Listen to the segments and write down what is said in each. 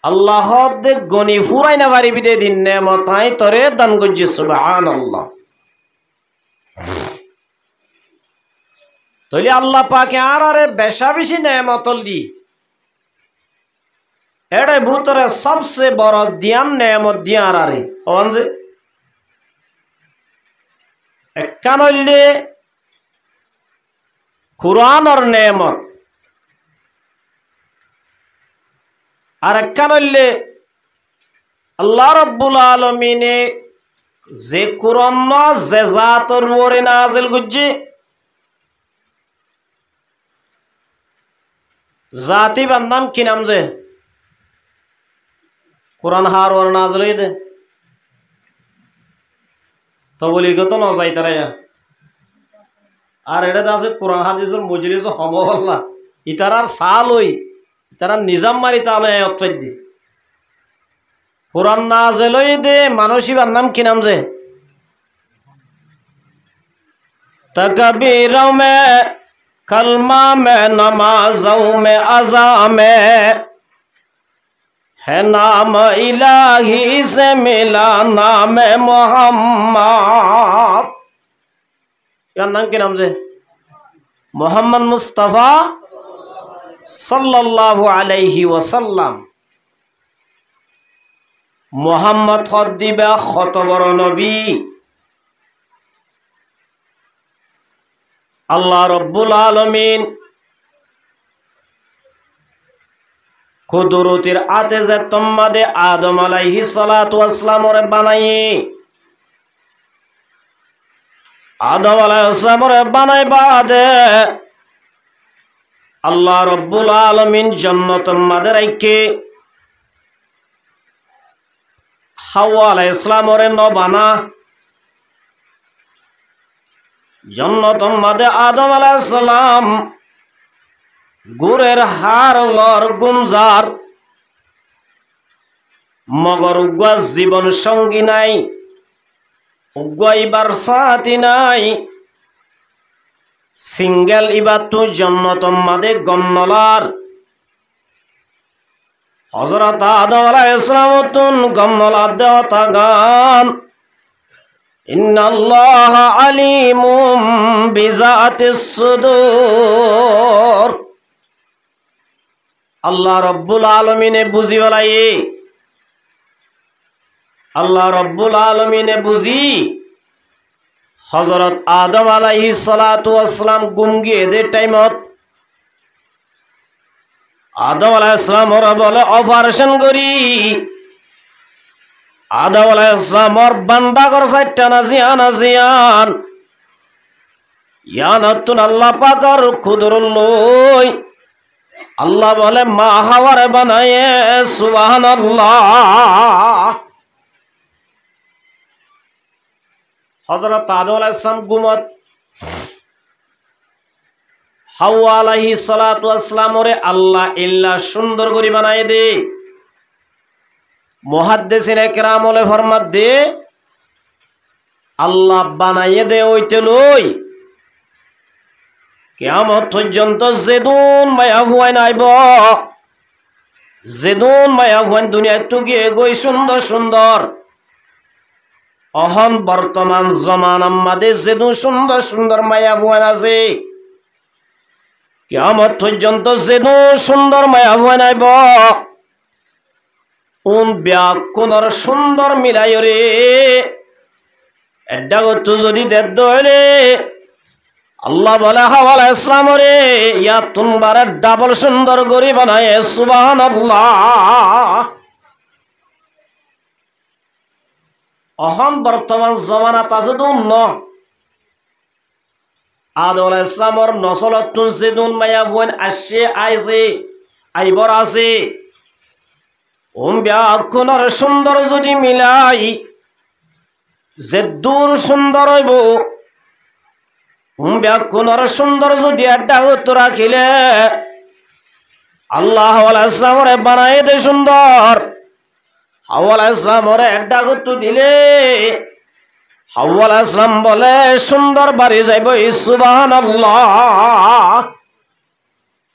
আল্লাহ দে গনি ফুরাই না পারিবি দে দিন নেমতাই তরে দান করছি সুবহানাল্লাহ। তাহলে আল্লাহ পাকে আরে বেশা বেশি নেমতল দি এর ভিতরে সবচেয়ে বড় দিয়ান নেমত দিয়া আরে হন যে একখান হইলে কুরআনের নেমত আর একখান হইলে আল্লাহ রাব্বুল আলামিনে যে কুরআন যে জাতর উপরে নাযিল করছে জাতি বান্দাম কি নাম যে কুরআন হার ওর নাযিল হইছে তো বলি গো তো ন যাইতারে আর এটা আছে কোরআন হাদিসের মজলিস হমহল্লা ইতারার সাল হই ইতারা নিজাম মারি তাহলে অত্যাই দি কোরআন নাযিল হই দে মানসিবার নাম কি নাম যে तकबीरों में कलमा में नमाजों में अज़ा में है नाम इलाही से मिला नाम मोहम्मद यार नाम के नाम से मोहम्मद मुस्तफ़ा सल्लल्लाहु अलैहि वसल्लम मोहम्मद खद्दीबा खतबर नबी আল্লাহ রব্বুল আলামিন কুদরতের আতে যে তোমাদে আদম আলাইহিস সালাতু ওয়াস সালামরে বানাই আদম আলাইহিস সালামরে বানাই বাদে আল্লাহ রব্বুল আলামিন জান্নাতের মধ্যে রাখে হাওয়া আলাইহিস সালামরে ন বানা जन्नतम मदे आदम अलैहिस्सलाम गुरेर हार लर गुमजार मगर उग्वा जीवन संगी नाई उग्वा इबार साथी नाई सिंगल इबातु जन्नतम मदे गन्नलार हजरत आदम अलैहिस्सलाम तुन गन्नलार देवता गान इन्नल्लाह अलीमुम बिज़ातिस सुदूर अल्लाह रब्बुल आलमीने बुझी वालाये अल्लाह रब्बुल आलमीने बुझी हजरत आदम अलैहिस सलातु वस्सलाम गुमगे दे टाइमत आदम अलैहिस सलाम ओरा बोले ऑपरेशन करी आदम अलैहिस्सलाम और बंदा कर सकता नजियान यानतुन अल्लाह पाकर खुदरुल्लोय अल्लाह बोले मा हवारे बनाए सुबहानल्लाह हजरत आदम अलैहिस्सलाम गुमत हव्वा अलैहिस सलातु वस्सलाम ओरे अल्लाह इल्ला सुंदर करी बनाए दे मुहद्दिसिन इकराम ओले फरमात दे अल्लाह बनाइए दे ओइते लई कियामत पर्यন্ত जेदुन माया हुआय नाइब जेदुन माया हुआय दुनिया तुगिए गई सुंदर सुंदर अहन बर्तमान जमानार मादे जेदुन सुंदर सुंदर माया हुआय आछे कियामत पर्यন্ত जेदुन सुंदर माया हुआय नाइब उन व्याकुनर सुंदर मिलाय रे एड्डा गतो जदि देद्द हले अल्लाह बोले हव्वा अलैहिस सलाम रे या तुम्हारे डबल सुंदर गरी बनाए सुबहानल्लाह अहम बर्तमान जमाना ताजदुन न आदम अलैहिस सलाम और नसलतुन जेदुन माया बुन आशे आइजे आइबर आछे ओम व्याकुनर सुंदर जदि मिलाई जे दूर सुंदर हইব ओम व्याकुनर सुंदर जदि एड्डा गतो राखिले अल्लाह अलैहिस सलामरे बानाए दे सुंदर हव्वा अलैहिस सलामरे एड्डा गतो दिले हव्वा अलैहिस सलाम बोले सुंदर बाड़ी जाइब सुबहानल्लाह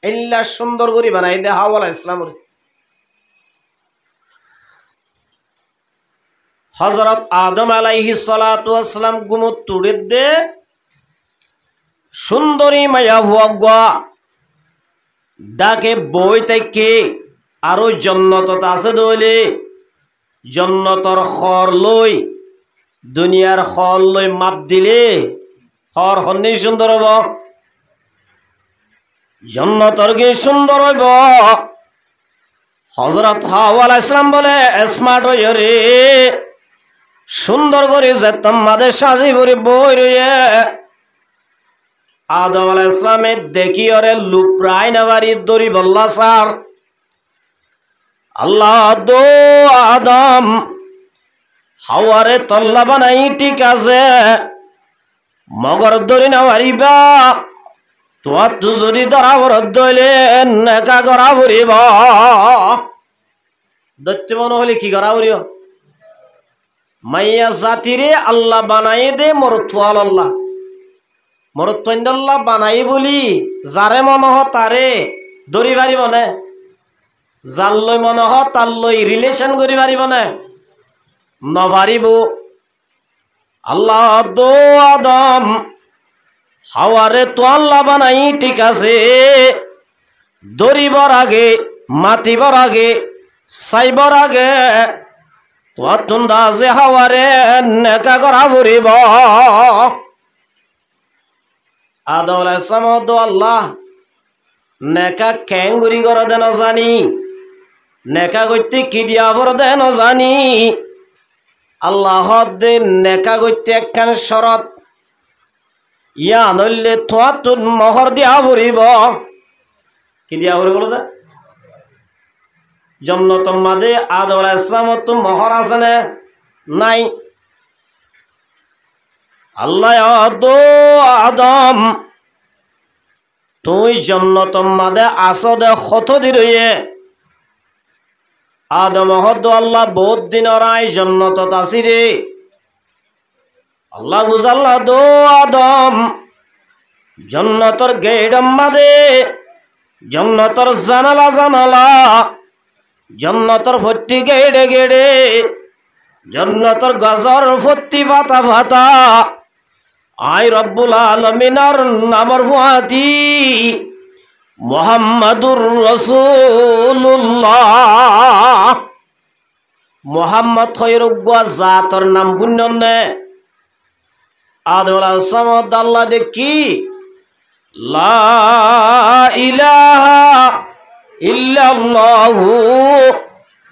इल्ला सुंदर करि बानाई दे हव्वा अलैहिस सलामरे হযরত আদম আলাইহিস সালাতু ওয়াসসালাম গুমত তুড়ে দে সুন্দরী মায়া হুয়া ডাকে বই থেকে আরো জন্নতত আছে দইলে জন্নতর খর লই দুনিয়ার খর লই মাপ দিলে খর হন্নি সুন্দর হব জন্নতর কি সুন্দর হইব হযরত হাওয়া আলাইহিস সালাম বলে স্মার্ট হইও রে সুন্দর করে যেতাম মাদের সাজি ভরে বই রয়ে আদম আলাইহিস সালামে দেখি ওরে লুপ্রায় নাবারি দড়ি বল্লা সার আল্লাহ দো আদম হাওয়ারে তল্লা বানাই ঠিক আছে মগর দড়ি নাবারিবা তোমার তু যদি ধরা বরদ দইলে নেকা করা ভরিব দৈত্য মনে হলে কি করা ভরিব মাইয়া জাতিরে আল্লাহ বানাই দে মরুত্বাল আল্লাহ মরুত্বাল্লাহ বানাই বলি যারে মনে হ তারে দড়ি পারিব না যার লই মনে হ তার লই রিলেশন করি পারিব না নপারিব আল্লাহ দো আদম হাওয়ারে তো আল্লাহ বানাই ঠিক আছে দড়িবর আগে মাতিবর আগে সাইবর আগে তোমার তুন্দা যে হাওয়ারে নেকা করা ভরিব আদম আলাইহিস সালাম দো আল্লাহ নেকা ক্যাঙ্গুরি করা দেন জানি নেকা করতে কি দিয়া ভর দেন জানি আল্লাহ দে নেকা করতে একখান শরত ইয়া নইলে তোমার তুন মোহর দিয়া ভরিব কি দিয়া ভরিব বলো জন্নতর মাঝে আদম আলাইহিস সালাম তো মোহর আছে না নাই আল্লাহ দো আদম তুই জন্নতর মাঝে আসো দে কত দিন হইয়ে আদম হদ আল্লাহ বহুত দিন রায় জন্নতত আসি রে আল্লাহ বুঝাল্লাহ দো আদম জন্নতর গেট মাদে জন্নতর জানালা জানালা জন্নতর ভর্তি গেড়ে গেড়ে জন্নতর গজর ভর্তি পাতা পাতা আই রব্বুল আলামিনার নামর হুয়াতি মুহাম্মাদুর রাসূলুল্লাহ মুহাম্মদ খয়রুগ্গা জাতর নাম পুণ্যনে আদম আলাইহিস সালাম আল্লাহ দেখি লা ইলাহা ইল্লাল্লাহু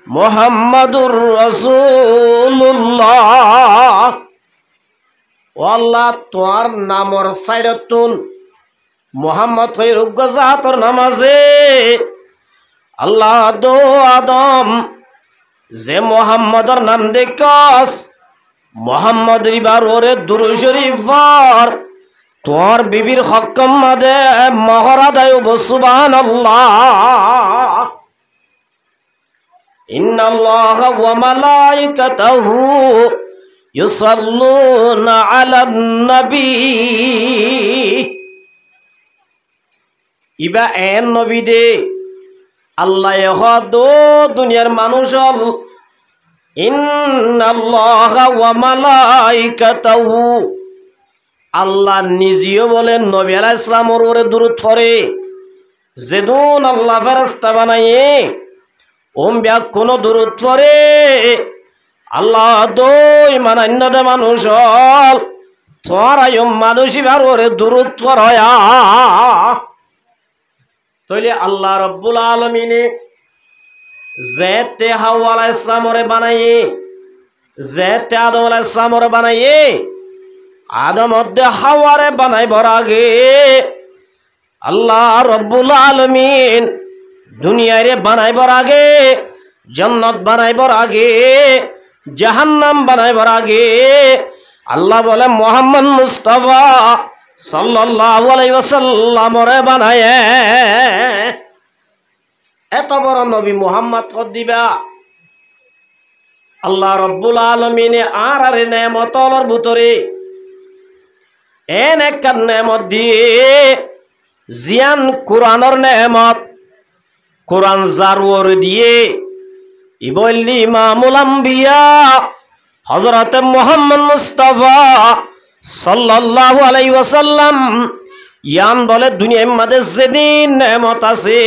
মুহাম্মাদুর রাসূলুল্লাহ ও আল্লাহ তোর নামর সাইডতুন মুহাম্মদ খয়রুগ্গা জাতর নাম আছে আল্লাহ দো আদম যে মুহাম্মদর নাম দেখস মোহাম্মদ রিবার ওরে দুরূদ শরীফ পড় তোর বিবির হকম মাদে মহরা দায় সুবহানাল্লাহ ইন্নাল্লাহা ওয়া মালাইকাতাহু ইউসাল্লুনা আলান নবী ইবা এন নবী দে আল্লাহ হদো দুনিয়ার মানুষ হল ইন্নাল্লাহা ওয়া মালাইকাতাহু আল্লাহ নিজেও বলেন নবী আলাইহিস সালামের উপরে দুরূদ পড়ে যেদুন আল্লাহ ফেরেশতা বানায়ে ওমবিয়া কোন দুরূদ পড়ে আল্লাহ দই মানান্য দে মানুষ হল তোরাই মানুষই বার ওরে দুরূদ পড়য়া তাইলে আল্লাহ রব্বুল আলামিনে যেতে হাওয়া আলাইহিস সালামরে বানায়ে যেতে আদম আলাইহিস সালামরে বানায়ে আদম মধ্যে হাওয়ারে বানাইবার আগে আল্লাহ রব্বুল আলামিন দুনিয়ারে বানাইবার আগে জান্নাত বানাইবার আগে জাহান্নাম বানাইবার আগে আল্লাহ বলে মুহাম্মদ মুস্তাফা সাল্লাল্লাহু আলাইহি ওয়াসাল্লামরে বানায়ে এত বড় নবী মুহাম্মদ কদ দিবা আল্লাহ রব্বুল আলামিনে আর নেয়ামতর ভিতরে এন এক নেয়ামত দিয়ে জিয়ান কোরআনের নেয়ামত কোরআন জারওর দিয়ে ইবল্লি ইমামুল আম্বিয়া হযরতে মুহাম্মদ মুস্তাফা সাল্লাল্লাহু আলাইহি ওয়াসাল্লাম ইয়ান বলে দুনিয়ার মধ্যে যেদিন নেয়ামত আছে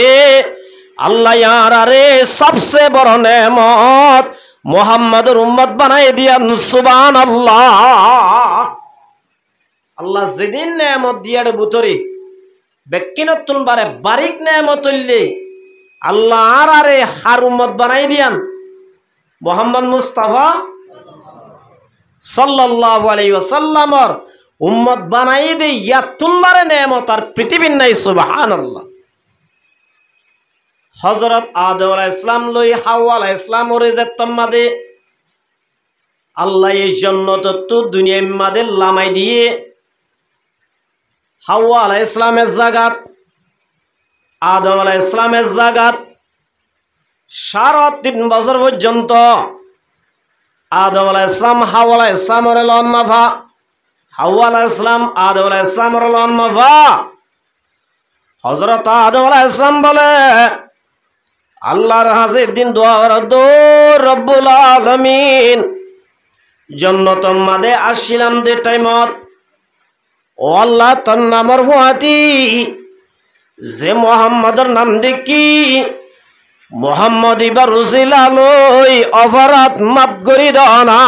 আল্লাহ ইয়ারে সবচেয়ে বড় নেয়ামত মুহাম্মাদের উম্মত বানাই দিয়ান সুবহানাল্লাহ। আল্লাহ যেদিন নেয়ামত দিয়ার ভিতরে ব্যক্তিনতুন বারে বারিক নেয়ামত হইলে আল্লাহ আরে হার উম্মত বানাই দিয়ান মুহাম্মদ মুস্তাফা সাল্লাল্লাহু আলাইহি ওয়াসাল্লামর উম্মত বানাই দে ইয়াতুন বারে নেয়ামত আর পৃথিবীর নাই সুবহানাল্লাহ। হযরত আদম আলাইহিস সালাম লই হাওয়া আলাইহিস সালাম ওরে যেতম মাদে আল্লাহ এই জান্নাত তো দুনিয়ার মাদে লামাই দিয়ে হাওয়া আলাইহিস সালামের জায়গাত আদম আলাইহিস সালামের জায়গাত 3.5 বছর পর্যন্ত আদম আলাইহিস সালাম হাওয়া আলাইহিস সালামের লন্নফা হাওয়া আলাইহিস সালাম আদম আলাইহিস সালামের লন্নফা। হযরত আদম আলাইহিস সালাম বলে আল্লাহর হাজির দিন দোয়া করো রব্বুল আলামিন জান্নাতের মাঝে আসিলাম দে টাইমত ও আল্লাহ তোর নামের হুয়াতি যে মুহাম্মাদের নাম দেখি মুহাম্মদ ইবার রুজিলা লই অপরাধ মাফ করি দাও না।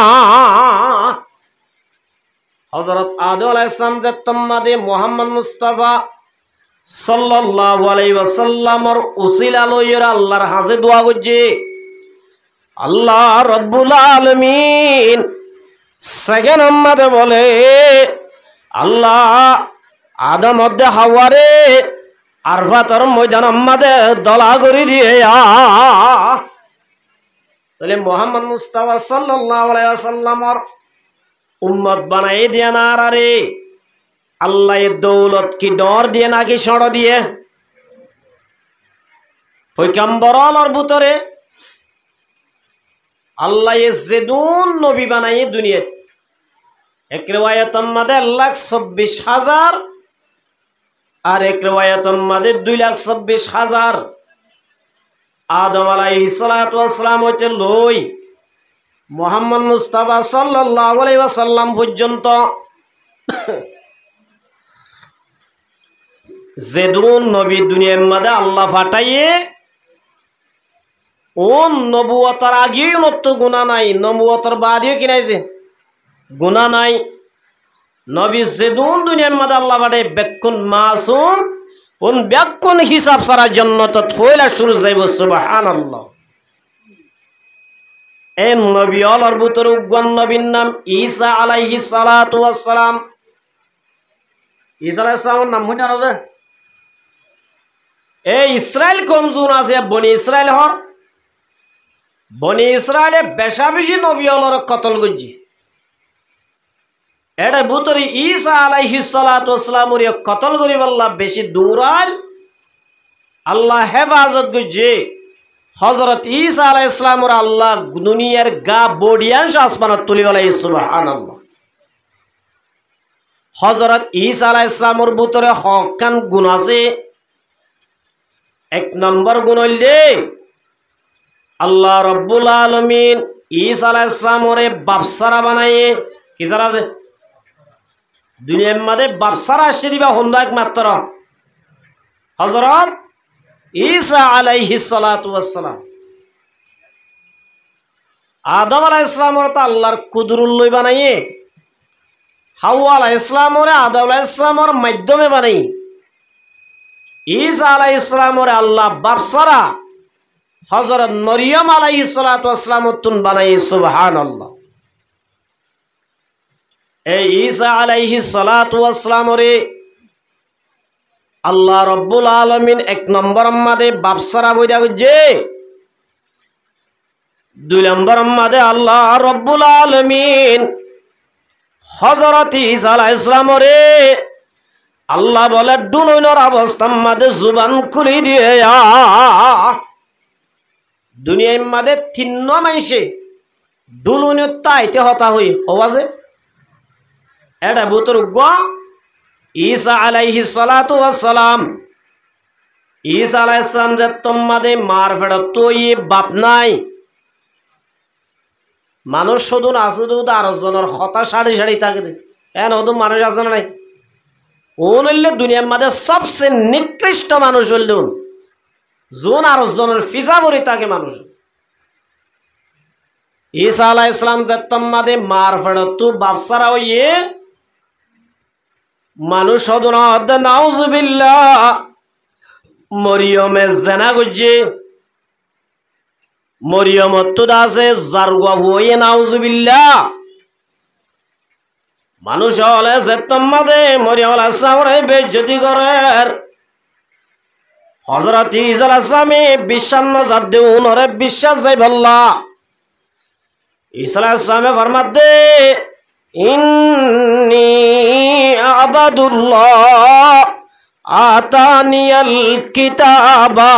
হযরত আদম আলাইহিস সালাম যে তোমাদে মুহাম্মদ মুস্তাফা সাল্লাল্লাহু আলাইহি ওয়াসাল্লামর উসিলা লইরা আল্লাহর হাজে দোয়া করছে আল্লাহ রব্বুল আলামিন সেকেন্ড আমাদের বলে আল্লাহ আদম মধ্যে হাওয়ারে আরফাতর ময়দান আমাদের দলা করে দিয়ে তাহলে মুহাম্মদ মুস্তাফা সাল্লাল্লাহু আলাইহি ওয়াসাল্লামর উম্মত বানাই দিয়া না আরে আল্লাহ দৌলত কি ডর দিয়ে নাকি সড় দিয়ে পয়গম্বরর ভিতরে আল্লাহ যেদুন নবী বানাই দুনিয়া এক রিওয়ায়াতের মধ্যে 1,24,000 আর এক রিওয়ায়াতের মধ্যে 2,26,000 আদম আলাইহিস সালাতু ওয়াস সালাম হইতে লই মুহাম্মদ মুস্তাফা সাল্লাল্লাহু আলাইহি ওয়াসাল্লাম পর্যন্ত যেদুন নবী দুনিয়ার মধ্যে আল্লাহ ফাটাইয়ে ও নবুয়তার আগেই মত গুনাহ নাই নবুয়তার বাদেও কি নাইছে গুনাহ নাই। নবী যেদুন দুনিয়ার মধ্যে আল্লাহ ফাটাই বেকুন মাসুম কোন বেকুন হিসাব সারা জান্নাতত ফয়লা শুরু যাইব সুবহানাল্লাহ। এই নবী আল্লাহর ভিতরে উগ্র নবীর নাম ঈসা আলাইহিস সালাতু ওয়াস সালাম। ঈসা আলাইহিস সালামের নাম হইনা না এই ইসরায়েল কমজোর আছে বনি ইসরায়েল হর বনি ইসরায়েলে বেশা বেশি নবী আল্লাহর কতল করছে এটার ভিতরে ঈসা আলাইহিস সালাতু ওয়াস সালামের কতল করিব আল্লাহ বেশি দূরাল আল্লাহ হেফাজত করছে। হযরত ঈসা আলাইহিস সালামের আল্লাহ দুনিয়ার গা বডিয়াংশ আসমানত তুলি বলাই সুবহানাল্লাহ। হযরত ঈসা আলাইহিস সালামের ভিতরে হকান গুণ আছে। এক নম্বর গুণ হইলে আল্লাহ রব্বুল আলামিন ঈসা আলাইহিস সালামরে বাপসারা বানাইয়ে কি যারা আছে দুনিয়ার মধ্যে বাপসারা আসছে দিবা হন্দা একমাত্র হযরত ঈসা আলাইহিস সালাতু ওয়াস সালাম। আদম আলাইহিস সালামরে তো আল্লাহর কুদরত লই বানাইয়ে হাওয়া আলাইহিস সালামরে আদম আলাইহিস সালামর মাধ্যমে বানাই ঈসা আলাইহিস সালামরে আল্লাহ বাপসারা হযরত মরিয়ম আলাইহিস সালাতু ওয়াস সালাম তুন বানাই সুবহানাল্লাহ। এই ঈসা আলাইহিস সালাতু ওয়াস সালামরে আল্লাহ রব্বুল আলামিন এক নম্বর আমাদের বাপসারা বইদা যে দুই নম্বর আমাদের আল্লাহ রব্বুল আলামিন হযরত ঈসা আলাইহিস সালামরে আল্লাহ বলে দুনইনর অবস্থা মাঝে জুবান খুলি দিয়ে দুনিয়ার মাঝে তিন মাইসে দুলুন তাইতে হতা হই হওয়াছে এটা বুতর গো ঈসা আলাইহিস সালাতু ওয়াস সালাম। ঈসা আলাইহিস সালাম যে তোমাদের মার ফেড় তো বাপ নাই মানুষ শুধু আছে দুধ আর জনের হতা সারি সারি থাকে এন হদু মানুষ আছে না নাই উন হইলে দুনিয়ার মাঝে সবচেয়ে নিকৃষ্ট মানুষ হইল জোন আর জনের ফিসা ভরি থাকে মানুষ ঈসা আলাইহিস সালাম যেতম মাদে মার ফেড়তু বাপসারা হইয়ে মানুষ হদু না হদ নাউজুবিল্লাহ মরিয়মে জেনা গুজে মরিয়ম তুদাসে জারগা হইয়ে নাউজুবিল্লাহ মানুষ হলে যেতম মাদে মরিয়ম আলাইহিস সালামের বেইজ্জতি করে হযরত ঈসা আলাইহিস সালামে বিশ্বান্ন জাদে উনরে বিশ্বাস যাই বল্লা ঈসা আলাইহিস সালামে ফরমাতে ইন্নী আবাদুল্লাহ আতানিয়াল কিতাবা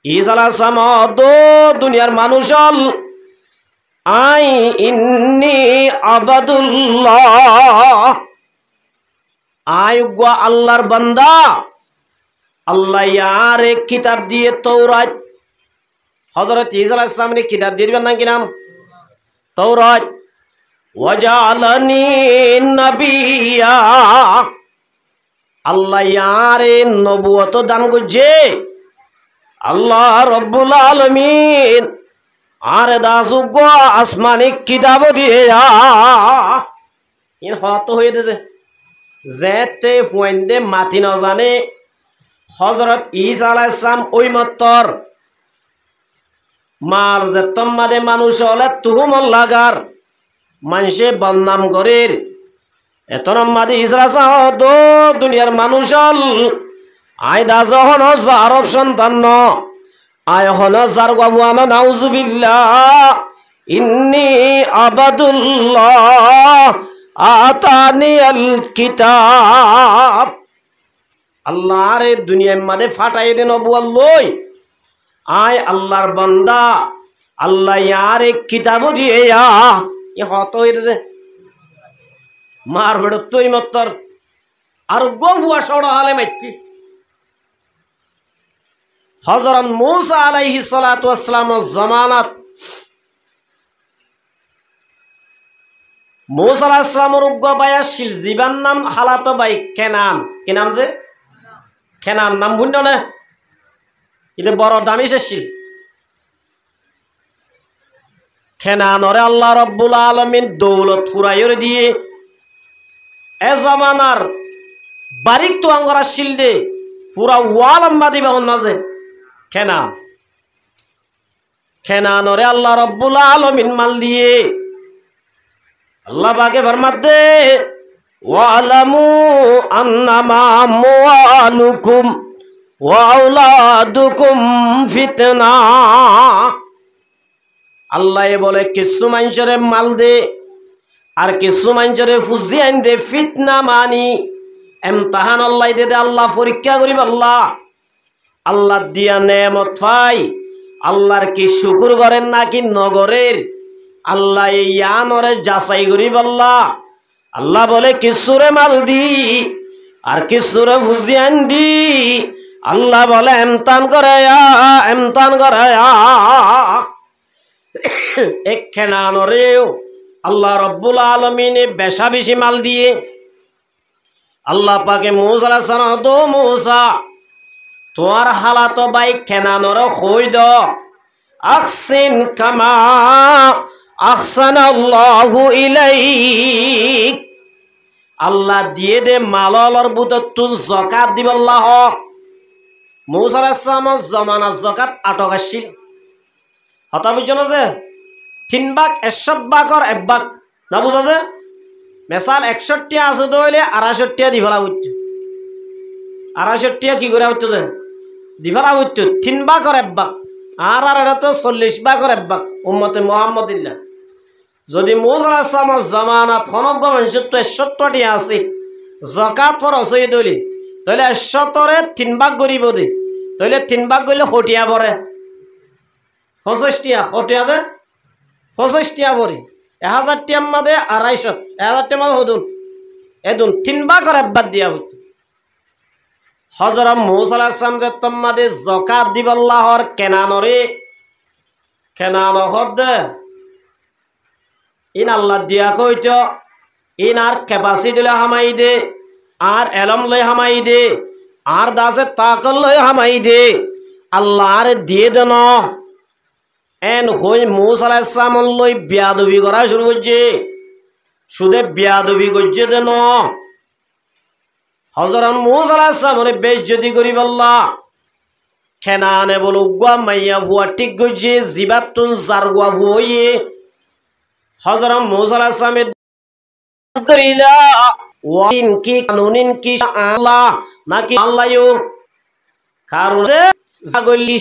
ঈসা আলাইহিস সালাম দো দুনিয়ার মানুষ হল আই ইন্নী আবাদুল্লাহ আই গো আল্লাহর বান্দা আল্লাহ ইয়ার এক কিতাব দিয়ে তৌরাত হযরত ঈসা আলাইহিস সালামের কিতাব দিবেন না কি নাম তৌরাত ওয়াজালানি নবিয়্যা আল্লাহ ইয়ার নবুয়ত দান করছে আল্লাহ রব্বুল আলামিন আর দাসুগ আসমানি কিতাব দিয়ে ইন হত হয়ে দিয়েছে যেতে ফুয়েন্দে মাতি না জানে হযরত ঈসা আলাইহিস সালাম ওই মত্তর মার যেতম মাদে মানুষ হলে তুহুম লাগার মানুষে বদনাম করের এতরম মাদে ঈসা আলাইহিস সালাম দো দুনিয়ার মানুষ হল আই দাস হন জারব সন্তান ন আয় হন জার গাবুয়ানা নাউজুবিল্লাহ ইন্নী আবাদুল্লাহ আতানিয়াল কিতাব আল্লাহর দুনিয়ার মাঝে ফাটাই দেন নবুয়ত লই আয় আল্লাহর বান্দা আল্লাহ ইয়ার এক কিতাব দিয়ে ই হত হইতেছে মার হড় তুই মত্তর আর গফুয়া সড় হালে মাইতি হযরত মূসা আলাইহিস সালাতু ওয়াস সালামের জামানাত মূসা আলাইহিস সালামের উগ্র বায়াসিল জীবান নাম হালাতো বাই কেনান কি নাম যে কেনান নাম বুঝলো না এটা বড় দামি শেষিল কেনানরে আল্লাহ রব্বুল আলামিন দৌলত ফুরাইর দিয়ে এ জামানার বারিক তো আঙ্গরা শিল দে পুরা ওয়াল আম্মা দিবা অন্যজে কেনান কেনানরে আল্লাহ রব্বুল আলামিন মাল দিয়ে আল্লাহ বাগে ফরমাতে ওয়ালামু আন্নামা আমওয়ালুকুম ওয়া আওলাদুকুম ফিতনা আল্লাহ বলে কিছু মানুষের মাল দে আর কিছু মানুষের ফুজি আইন দে ফিতনা মানি ইমতিহান আল্লাহ দে আল্লাহ পরীক্ষা করিব আল্লাহ আল্লাহ দিয়া নেয়ামত পাই আল্লাহর কি শুকর করেন নাকি নগরের আল্লাহ ইয়ানরে যাচাই করিব আল্লাহ আল্লাহ বলে কিছুরে মাল দি আর কিছুরে ফুজি আইন দি আল্লাহ বলে ইমতিহান করে এক কেনানরেও আল্লাহ রব্বুল আলামিন বেশা বেশি মাল দিয়ে আল্লাহ পাকে মূসা আলাইহিস সালাম দো মূসা তোর হালাত বাই কেনানর কই দ আহসিন কামা আহসানাল্লাহু ইলাইক আল্লাহ দিয়ে দে মালর বুতত তু যাকাত দিব আল্লাহ মূসা আলাইহিস সালামের জামানা যাকাত আটক আসছিল হতা বুঝছো না যে 3 ভাগ 61 ভাগর 1 ভাগ না বুঝা যে মেসাল 61 আছে তো হইলে 68 দি ফেলা হইতো 68 কি করে হইতো যে দি ফেলা হইতো 3 ভাগর 1 ভাগ আর এটা তো 40 ভাগর 1 ভাগ উম্মতে মুহাম্মদিল্লাহ যদি মূসা আলাইহিস সালামের জামানাত খনব মানুষ তো 71টি আছে যাকাত খরচ হই দলি তাহলে 70 এর 3 ভাগ করিব দে তাহলে 3 ভাগ কইলে হটিয়া পড়ে 65 হটিয়া দে 65 পড়ে 1000 টিয়ার মধ্যে 250 1000 টিয়ার মধ্যে হদুন এদুন 3 ভাগ করে বাদ দিয়া হইতো হযরত মূসা আলাইহিস সালাম যে তোমাদের যাকাত দিব আল্লাহর কেনানরে কেনান হদ্দে ইন আল্লাহ দিয়া কইত ইন আর ক্যাপাসিটি লই হামাই দে আর এলম লই হামাই দে আর দাসে তাকল লই হামাই দে আল্লাহ আর দিয়ে দেন এন হই মুসা আলাইহিস সালাম লই বিয়াদবি করা শুরু করছে শুধু বিয়াদবি করছে দেন হযরত মুসা আলাইহিস সালাম বেইজ্জতি করি বললা কেনানে বল উগ্গা মাইয়া ভুয়া ঠিক গইছে জিবাতুন জারগুয়া ভুয়ে হযরত মুসা আলাইহিস সালাম করিলা ওয়াইন কি কানুনিন কি আল্লাহ নাকি আল্লাহও কারণ ছাগলি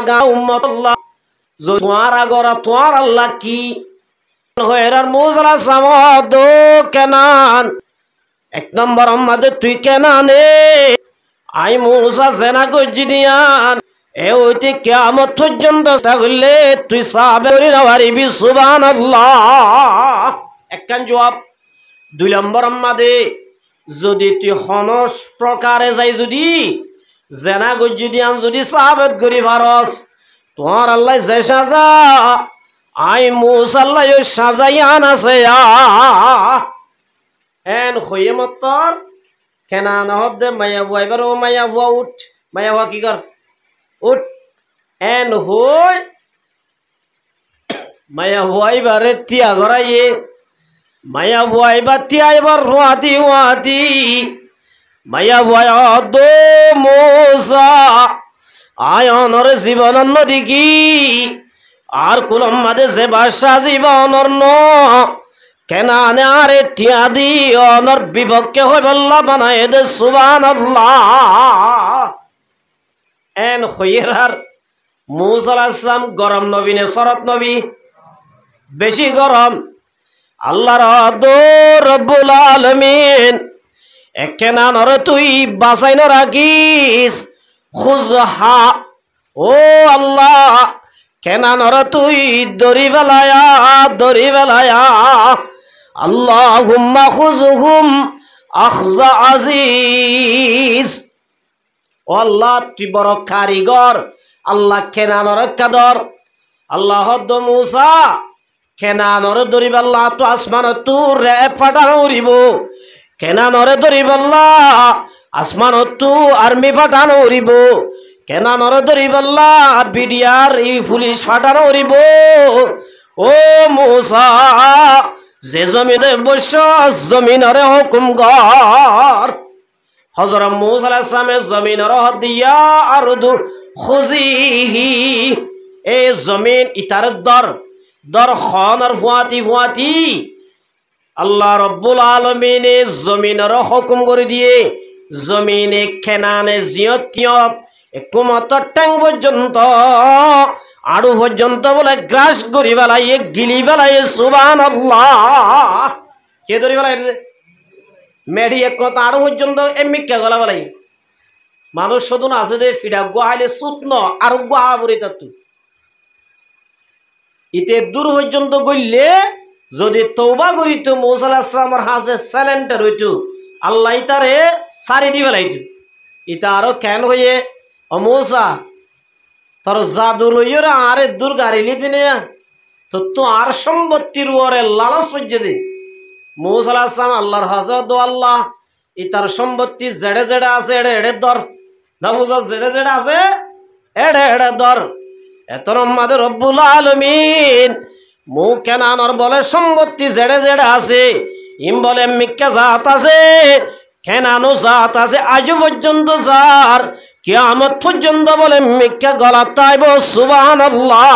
গা উম্মত আল্লাহ তোমার আগরা তোমার আল্লাহ কি হয়রার মুসা আলাইহিস সালাম দো কেনান এক নম্বর আমাদের তুই কেনানে আই মুসা জেনা গজি দিয়ান এ ওইতে কিয়ামত পর্যন্ত থাকলে তুই সাহাবে করি না পারিবি সুবহানাল্লাহ একখান জবাব দুই নম্বর আমাদের যদি তুই হনস প্রকারে যাই যদি জেনা গজি দিয়ান যদি সাহাবেত করি পারস তোমার আল্লাহ যে সাজা আই মুসা আল্লাহ সাজাইয়ান আছে এন হইয়ে মতর কেনা নহব দে মায়া বুয়া এবার ও মায়া বুয়া উঠ মায়া বুয়া কি কর উঠ এন হই মায়া বুয়া এবারে তিয়া ঘরাইয়ে মায়া বুয়া এবার তিয়া এবার রোয়াতি ওয়াতি মায়া বুয়া দো মোসা আয়নর জীবন নদী কি আর কুলম মাদে যে বাসা জীবনর ন কেনানে আরে টিয়া দি অনর বিপক্ষে হই বল্লা বানায় দে সুবহানাল্লাহ এন হইরার মুসা আলাইহিস সালাম গরম নবী নে শরৎ নবী বেশি গরম আল্লাহর দো রব্বুল আলামিন কেনানর তুই বাঁচাই না রাখিস খুজহা ও আল্লাহ কেনানর তুই দড়ি বেলায়া আল্লাহুম্মা খুজহুম আখযা আজিজ ও আল্লাহ তুই বড় কারিগর আল্লাহ কেনানর কাদর আল্লাহ দ মুসা কেনানর দড়িব আল্লাহ তো আসমান তুর রে ফাটানো উড়িব কেনানর দড়িব আল্লাহ আসমান তু আর্মি ফাটানো উড়িব কেনানর দড়িব আল্লাহ বিডিআর পুলিশ ফাটানো উড়িব ও মুসা যে জমিনে বস জমিনরে হুকুম গর হযরত মুসা আলাইহিস সালামের জমিনর দিয়া আরদু খুজিহি এ জমিন ইতার দর খানর ফুয়াতি আল্লাহ রব্বুল আলামিন জমিনর হুকুম করে দিয়ে জমিনে কেনানে জিয়তিয় একমত ট্যাং পর্যন্ত আড়ু পর্যন্ত বলে গ্রাস করি বেলাই গিলি বেলাই সুবহানাল্লাহ কে ধরি বেলাই মেঢি এক কথা আড়ু পর্যন্ত এমিকা গলা বেলাই মানুষ সদন আছে দে ফিডা গোহাইলে সুতন আর গোহা বরি তু ইতে দূর পর্যন্ত গইলে যদি তওবা করিত মুসা আলাইহিস সালামের হাজে সালেন্টার হইতো আল্লাহ ইতারে সারি দি বেলাইতো ইতা আরো কেন হইয়ে ও মুসা তোর জাদু লইরা আরে দূর গাড়িলি দিনে তো আর সম্পত্তির ওরে লালচ হইছে দে মুসা আলাইহিস সালাম আল্লাহর হাজে দো আল্লাহ ইতার সম্পত্তি জেড়ে জেড়ে আছে এড়ে দর না বুঝা জেড়ে আছে এড়ে দর এত আমাদের রব্বুল আলামিন মু কেনানর বলে সম্পত্তি জেড়ে আছে ইম বলে মিক্কা জাত আছে কেনানো জাত আছে আজ পর্যন্ত যার কিয়ামত পর্যন্ত বলে মিক্কা গলা তাইব সুবহানাল্লাহ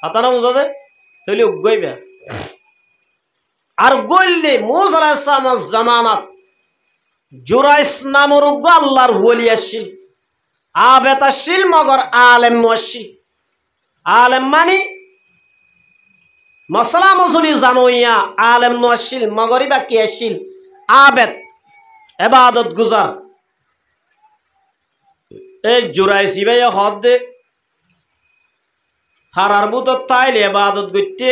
আতানা বুঝাছে তাইলে উগইবা আর গইলে মুসা আলাইহিস সালামের জামানাত জুরাইস নামর আল্লাহর ওলি আসিল আবেত আসিল মগর আলেম নসিল আলেম মানি মশলা মসুলি জানোইয়া আলেম নসিল মগরি বা কি আসিল আবেদ ইবাদত গুজার এই জুরাইসি ভাই হদ দে ফারার বুতত তাইলে ইবাদত করতে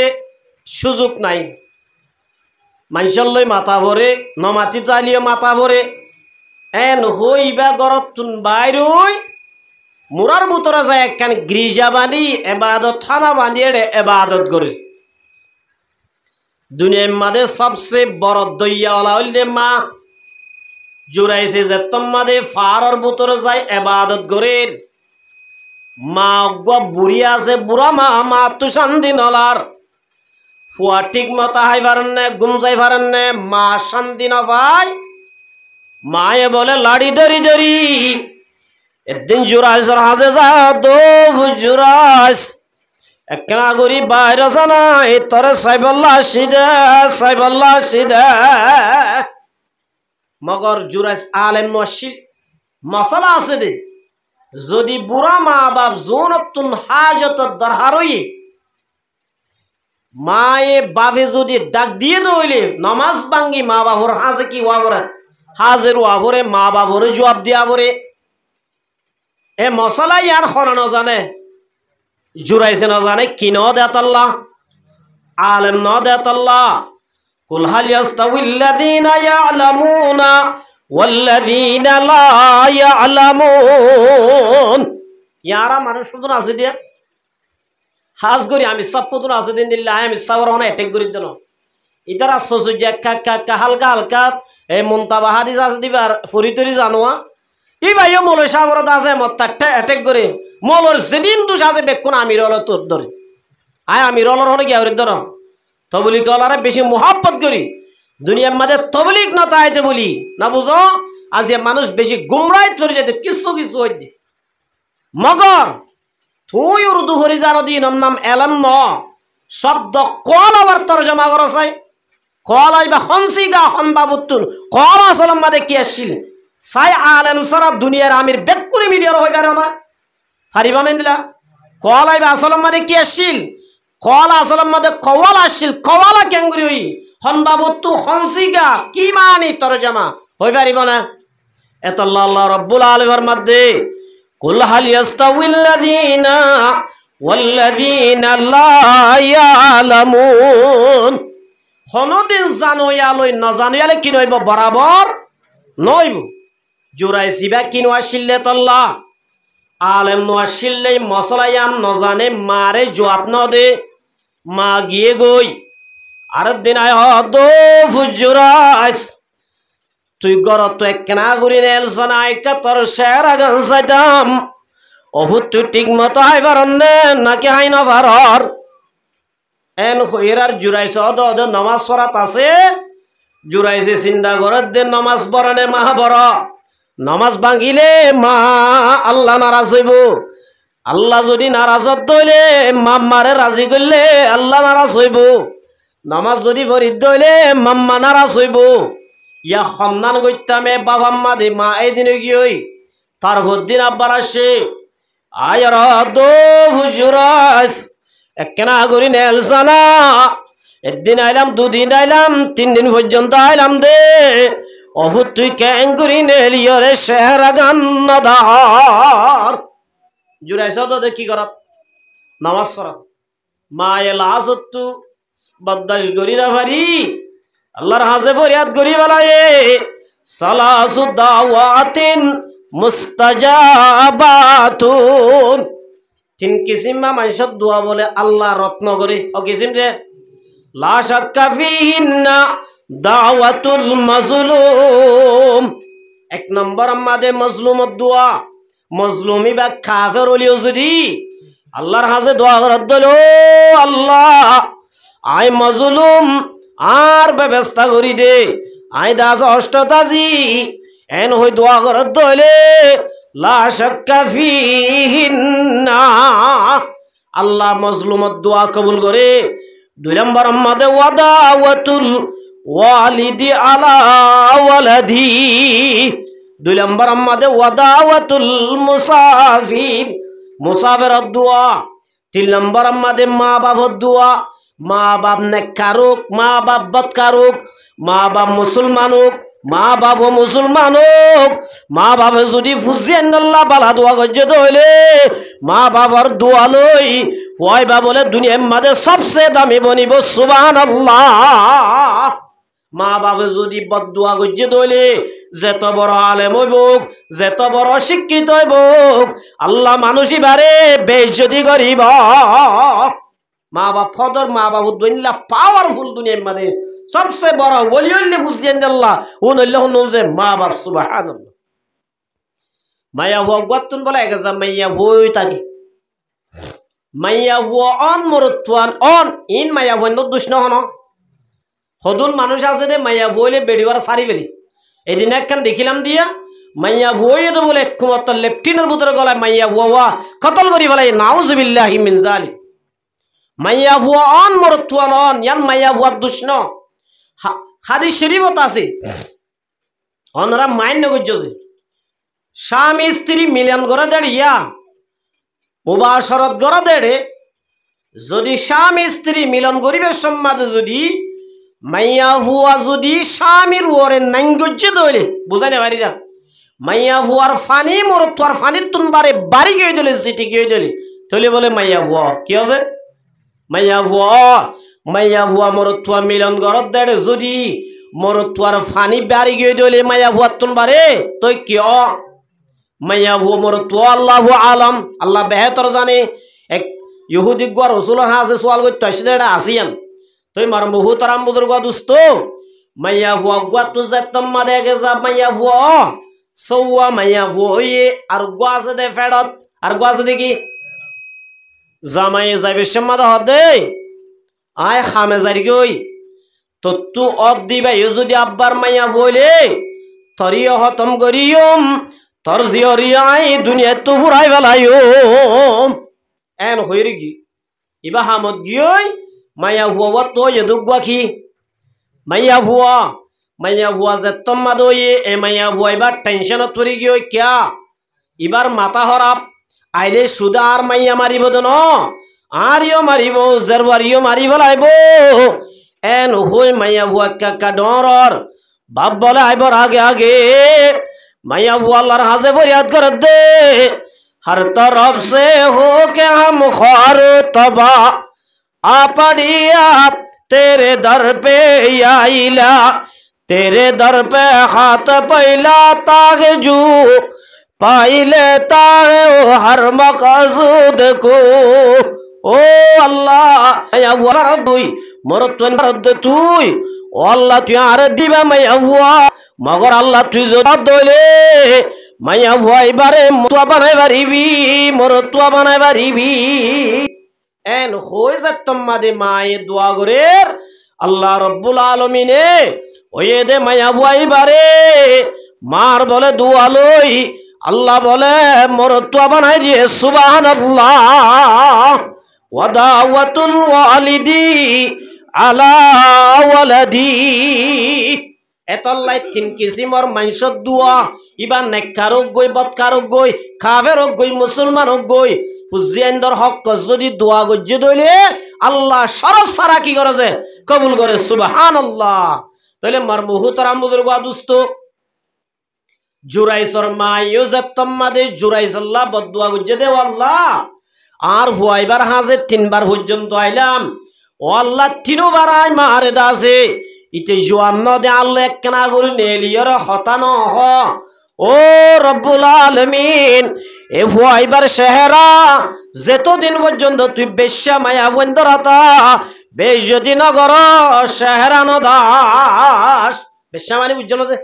সুযোগ নাই মানুষের লই মাথা ভরে নমাতি তাইলিও মাথা ভরে এন হইবা গরত তুন বাইর হই মুরার ভিতরে যায় একখান গির্জা বানি এবাদত থানা বানিয়ে এবাদত করে দুনিয়ার মাঝে সবচেয়ে বড় দইয়াওয়ালা হইলে মা জুড়াইছে যে তোমাদের ফারর ভিতরে যায় এবাদত করে মা বুড়ি আছে বুড়া মা মা তু শান্তি নলার ফুয়া ঠিক মতো হাই পারেন না ঘুম যাই পারেন না মা শান্তি না পায় মায়ে বলে লাড়ি ধরি ধরি একদিন জুরাইসর হাজে যা দো জুরাইস একখানা করি বাইরে জানা এই তরে সাইবল্লা সিদে মগর জুরাইস আলেম মসজিদ মশলা আছে দে যদি বুড়া মা বাপ জোনতুন হাজত দরহারই মায়ে বাপে যদি ডাক দিয়ে দইলে নামাজ ভাঙ্গি মা বাবর হাজে কি ওয়াবরে হাজের ওয়াবরে মা বাবরে জবাব দিয়া বরে এ মশলা ইয়ার খরা ন জানে জুরাইছে ন জানে কি ন দেতাল্লাহ আলেম ন দেতাল্লাহ কুল হাল ইয়াস্তাউিল্লাযীনা ইয়ালামুনা ওয়াল্লাযীনা লা ইয়ালামুন ইয়ারা মানুষ শুধু আছে দিয়া হাজ করি আমি সব পুতুন আছে দিন দিল্লা আমি সবার হনে অ্যাটাক করি দেন ইতারা সসুজ একটা হালকা হালকা এই মুনতাবা হাদিস আছে দিবার ফরিতরি জানোয়া ই ভাইও মৌলই সাবরত আছে মত্তাটা অ্যাটাক করে মৌলর যেদিন দুষ আছে বেক্ষণ আমির হল তোর ধরে আয় আমির হলর হলে গিয়ে ধর তবলিক হলারে বেশি মোহাব্বত করি দুনিয়ার মাঝে তবলিক না তাইতে বলি না বুঝো আজ মানুষ বেশি গুমরাই চলে যেতে কিছু কিছু হইতে মগর তুই উর্দু হরি জানো দিন নাম এলাম ন শব্দ কল আবার তরজমা করা চাই কল আইবা হনসিগা হন বাবুতুন কল আসলাম মাদে কি আসছিল সাই আলেম সারা দুনিয়ার আমির বেকুনি মিলিয়র হয়ে গেল না হারিবা নাই দিলা কল আইবা আসলাম মাদে কি আসছিল কল আসলাম মাদে কওয়াল আসছিল কওয়ালা কেঙ্গুরি হই হন বাবুতু হনসিগা কি মানি তরজমা হই পারিব না এত আল্লাহ রাব্বুল আলামিনের মধ্যে কুল হাল ইয়াস্তাউিল্লাযীনা ওয়াল্লাযীনা লা ইয়ালামুন হনদিন জানোয়ালই না জানোয়ালে কি নইব বরাবর নইব জুরাইসিবা কি নআশিল্লে তল্লাহ আলেম নআশিল্লে মসলায়াম ন জানে মারে জবাব ন দে মা গিয়ে গই আর দিন আয় দো ফুজুরাইস তুই গরত একনা গুরি নেলসন আইকা তোর শের আগান সাইদাম অভুত তুই ঠিক মতো হাই পারন নাকি হাই না পারর এন হইরার জুরাইছে অদ নমাজ পড়াত আছে জুরাইছে চিন্তা ঘরত দিন নমাজ পড়ানে মা বড় নমাজ ভাঙিলে মা আল্লাহ নারাজ হইব আল্লাহ যদি নারাজত দইলে মাম্মারে রাজি করলে আল্লাহ নারাজ হইব নমাজ যদি ভরি দইলে মাম্মা নারাজ হইব ইয়া সন্ধান করতামে বাবা মা দে মা এদিন গিয়ে তারপর দিন আব্বার আসে আয়ার দো হুজুরাস একনা করি নেলসানা একদিন আইলাম দুদিন আইলাম 3 দিন পর্যন্ত আইলাম দে অভুত তুই ক্যাং করি নেলিয়রে শেহরা গান্নাদার জুরাইছ তো কি করাত নামাজ পড়াত মা এলা সত্তু বদাস করি না পারি আল্লাহর হাজে ফরিয়াদ করি বেলায়ে সালাসু দাওয়াতিন মুস্তাজাবাতুন 3 কিসিম মানুষের দোয়া বলে আল্লাহ রত্ন করে ও কিসিম রে লা শাক্কা ফিহিন্না দাওয়াতুল মাজলুম 1 নম্বর আমাদের মাজলুমের দোয়া মাজলুমি বা কাফের হলিও যদি আল্লাহর হাজে দোয়া করত দিলো আল্লাহ আই মাজলুম আর ব্যবস্থা করি দে আই দাস অষ্টতাজি এন হই দোয়া করত দইলে লা শাক্কা ফিহিন্না আল্লাহ মাজলুমের দোয়া কবুল করে 2 নম্বর আমাদের ওয়াদাওয়াতুল ওয়ালিদি আলা ওয়ালাদি 2 নম্বর আমাদের ওয়াদাওয়াতুল মুসাফির মুসাফিরের দোয়া 3 নম্বর আমাদের মা বাবার দোয়া মা বাপ নেককারুক মা বাপ বদকারুক মা বাপ মুসলমান হোক মা বাপ মুসলমান হোক মা বাপে যদি ফুজিয়েন আল্লাহ বালা দোয়া করছে দইলে মা বাবার দোয়া লই হয় বা বলে দুনিয়ার মাঝে সবচেয়ে দামি বনিব সুবহানাল্লাহ মা বাবা যদি বদদুয়া গজ্জে দইলে যত বড় আলেম হইবুক যত বড় শিক্ষিত হইবুক আল্লাহ মানুষই বারে বেইজ্জতি করিব মা বাপ ফদর মা বাবু দুনিয়া পাওয়ারফুল দুনিয়ার মধ্যে সবচেয়ে বড় ওলি হইলে বুঝিয়েন আল্লাহ উন হইলে হুন যে মা বাপ সুবহানাল্লাহ মাইয়া হুয়া গতুন বলে গেছে মাইয়া হই তাকে মাইয়া হুয়া অন মরুত্বান অন ইন মাইয়া হুয়া দুষ্ণ হন হদুন মানুষ আছে রে মাইয়া হইলে বেড়িওয়ার সারি ফেলি এদিন একখান দেখিলাম দিয়া মাইয়া হইয়ে তো বলে একমাত্র লেফটিনের ভিতরে গলায় মাইয়া হুয়া কতল করি ফেলাই নাউজুবিল্লাহি মিন জালিক মাইয়া হুয়া অন মরুত্বান অন ইয়ান মাইয়া হুয়া দুষ্ণ হাদিস শরীফত আছে অনরা মাইন নগজ্জে স্বামী স্ত্রী মিলন করে দেড়িয়া মুবাশরত করে দেড়ে যদি স্বামী স্ত্রী মিলন করিবে সম্মাদ যদি মাইয়া হুয়া যদি স্বামীর ওরে নাইগজ্জে দইলে বুঝাই না বাড়িরা মাইয়া হুয়ার ফানি মরুত্বার ফানি তুনবারে বাড়ি গিয়ে দিলে সিটি গিয়ে দিলে তলে বলে মাইয়া হুয়া কি আছে মাইয়া হুয়া মরুত্বা মিলন করত দেড়ে যদি মরুত্বার ফানি বাড়ি গিয়ে দিলে মাইয়া হুয়ার তুনবারে তুই কিয় মাইয়া হুয়া মরুত্বা আল্লাহু আলম আল্লাহ বেহতর জানে এক ইহুদি গোয়া রসুলের হাসে সোয়াল করতে আসলে এটা আসিয়ান তুই মার মুহুতরাম বুজুর্গ দুস্ত মাইয়া হুয়া গোয়া তু যাইতম্মা দেখে যা মাইয়া হুয়া সৌয়া মাইয়া হুয়ে আর গোয়া আছে দে ফেরত আর গোয়া আছে দেখি জামাই যাইবে সম্মাদ হদে আয় খামে যারি গই তো তু অদ দিবাই যদি আব্বার মাইয়া বলে তরিয় হতম করিয়ম তোর জিয়রিয়াই দুনিয়া তো ফুরাই বেলাইও এন হইরে কি ইবা হামদ গিয়ই মাইয়া হুয়া তো এদুগুয়া কি মাইয়া হুয়া যে তম্মা দইয়ে এ মাইয়া হুয়া এবার টেনশনত পড়ি গিয়ে কিয়া এবার মাথা হরাপ আইলে সুদা আর মাইয়া মারিব দেন আরিও মারিব জেরবারিও মারি ফেলাইব এন হই মাইয়া হুয়া কাকা ডরর বাপ বলে আইবর আগে আগে মাইয়া হুয়া আল্লাহর হাজে ফরিয়াদ করে দে हर तरफ से हो के हम ख्वार तबा आ पड़िया तेरे दर पे आइला तेरे दर पे हाथ पैला ताग जू पाइले तागे ओ हर मकसूद को ओ अल्लाह या हुआ दुई मरतन रद तुई ओ अल्लाह तु यार दिबा मैं हुआ मगर अल्लाह तु जो दोले माया हुआ এবারে মতুয়া বানাই পারিবি মরতুয়া বানাই পারিবি এন হই যাতম্মাদে মায়ে দোয়া করে আল্লাহ রাব্বুল আলামিনে ওয়ে দে মায়া হুয়া এবারে মার বলে দোয়া লই আল্লাহ বলে মরতুয়া বানাই দিয়ে সুবহানাল্লাহ ওয়া দাওয়াতুল ওয়ালিদি আলা ওয়ালাদি এতল্লাই তিন কিসিমর মানুষের দোয়া ইবা নেককারক গই বদকারক গই কাফেরক গই মুসলমানক গই হুজিয়ানদের হক যদি দোয়া গজ্জে দইলে আল্লাহ সরস সারা কি করে কবুল করে সুবহানাল্লাহ তাহলে মার মুহতারাম বুজুর্গ দোস্ত জুরাইসর মা ইউজাতম্মাদে জুরাইসাল্লাহ বদদুয়া গজ্জে দে আল্লাহ আর হুয়াইবার হাজে তিনবার পর্যন্ত আইলাম ও আল্লাহ তিনবার আই মারে দাসে ইতে জোয়ান্ন দে আল্লাহ একনা করে নেলিয়র হতানো হ ও রব্বুল আলামিন এ হুয়াইবার শেহরা যতদিন পর্যন্ত তুই বেশ্যা মায়া বন্ধরতা বেজ্জতি নগর শেহরা নদাস বেশ্যা মানে বুঝছো যে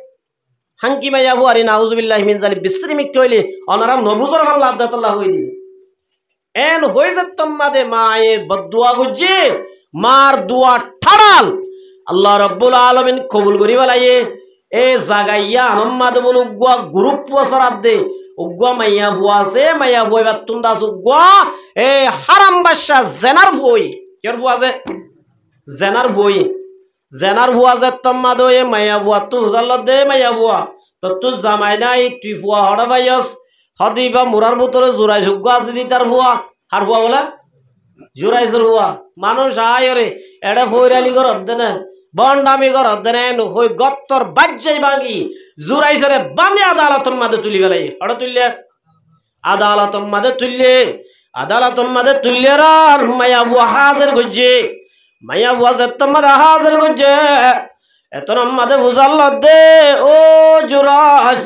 হাঙ্কি মায়া হুয়ারি নাউজুবিল্লাহি মিন জালিক বিশ্রিমিক কইলে অনারা নবুজর আল্লাহ আব্দাতুল্লাহ হইলি এন হই যাতম্মাদে মায়ে বদদুয়া গজ্জে মার দুয়া ঠাড়াল আল্লাহ রাব্বুল আলামিন কবুল করি বলাইয়ে এ জাগাইয়া আনম্মাদ বল উগ্গা গ্রুপ পসরাত দে উগ্গা মাইয়া হুয়া আছে মাইয়া হুয়া বাতুন দাস উগ্গা এ হারাম বাদশা জেনার বই কের হুয়া আছে জেনার হুয়া যে তম্মাদ এ মাইয়া হুয়া তু জাল্লাত দে মাইয়া হুয়া তো তু জামাই নাই তুই হুয়া হড়া ভাইয়াস হদিবা মুরার ভিতরে জোড়াই সুগ্গা আছে দি তার হুয়া আর হুয়া বলা জোড়াইছর হুয়া মানুষ আয় রে এটা ফৈরালি ঘর দে না বন্ডামি ঘর দে না হই গত্তর বাজ্জাই ভাঙি জোড়াইছরে বাঁধে আদালতর মাঝে তুলি গেলাই হড়া তুললে আদালতর মাঝে তুললে আর মায়া বুয়া হাজির গজ্জে মায়া বুয়া যেত মাঝে হাজির গজ্জে এতন মাদে বুঝাল দে ও জুরাইস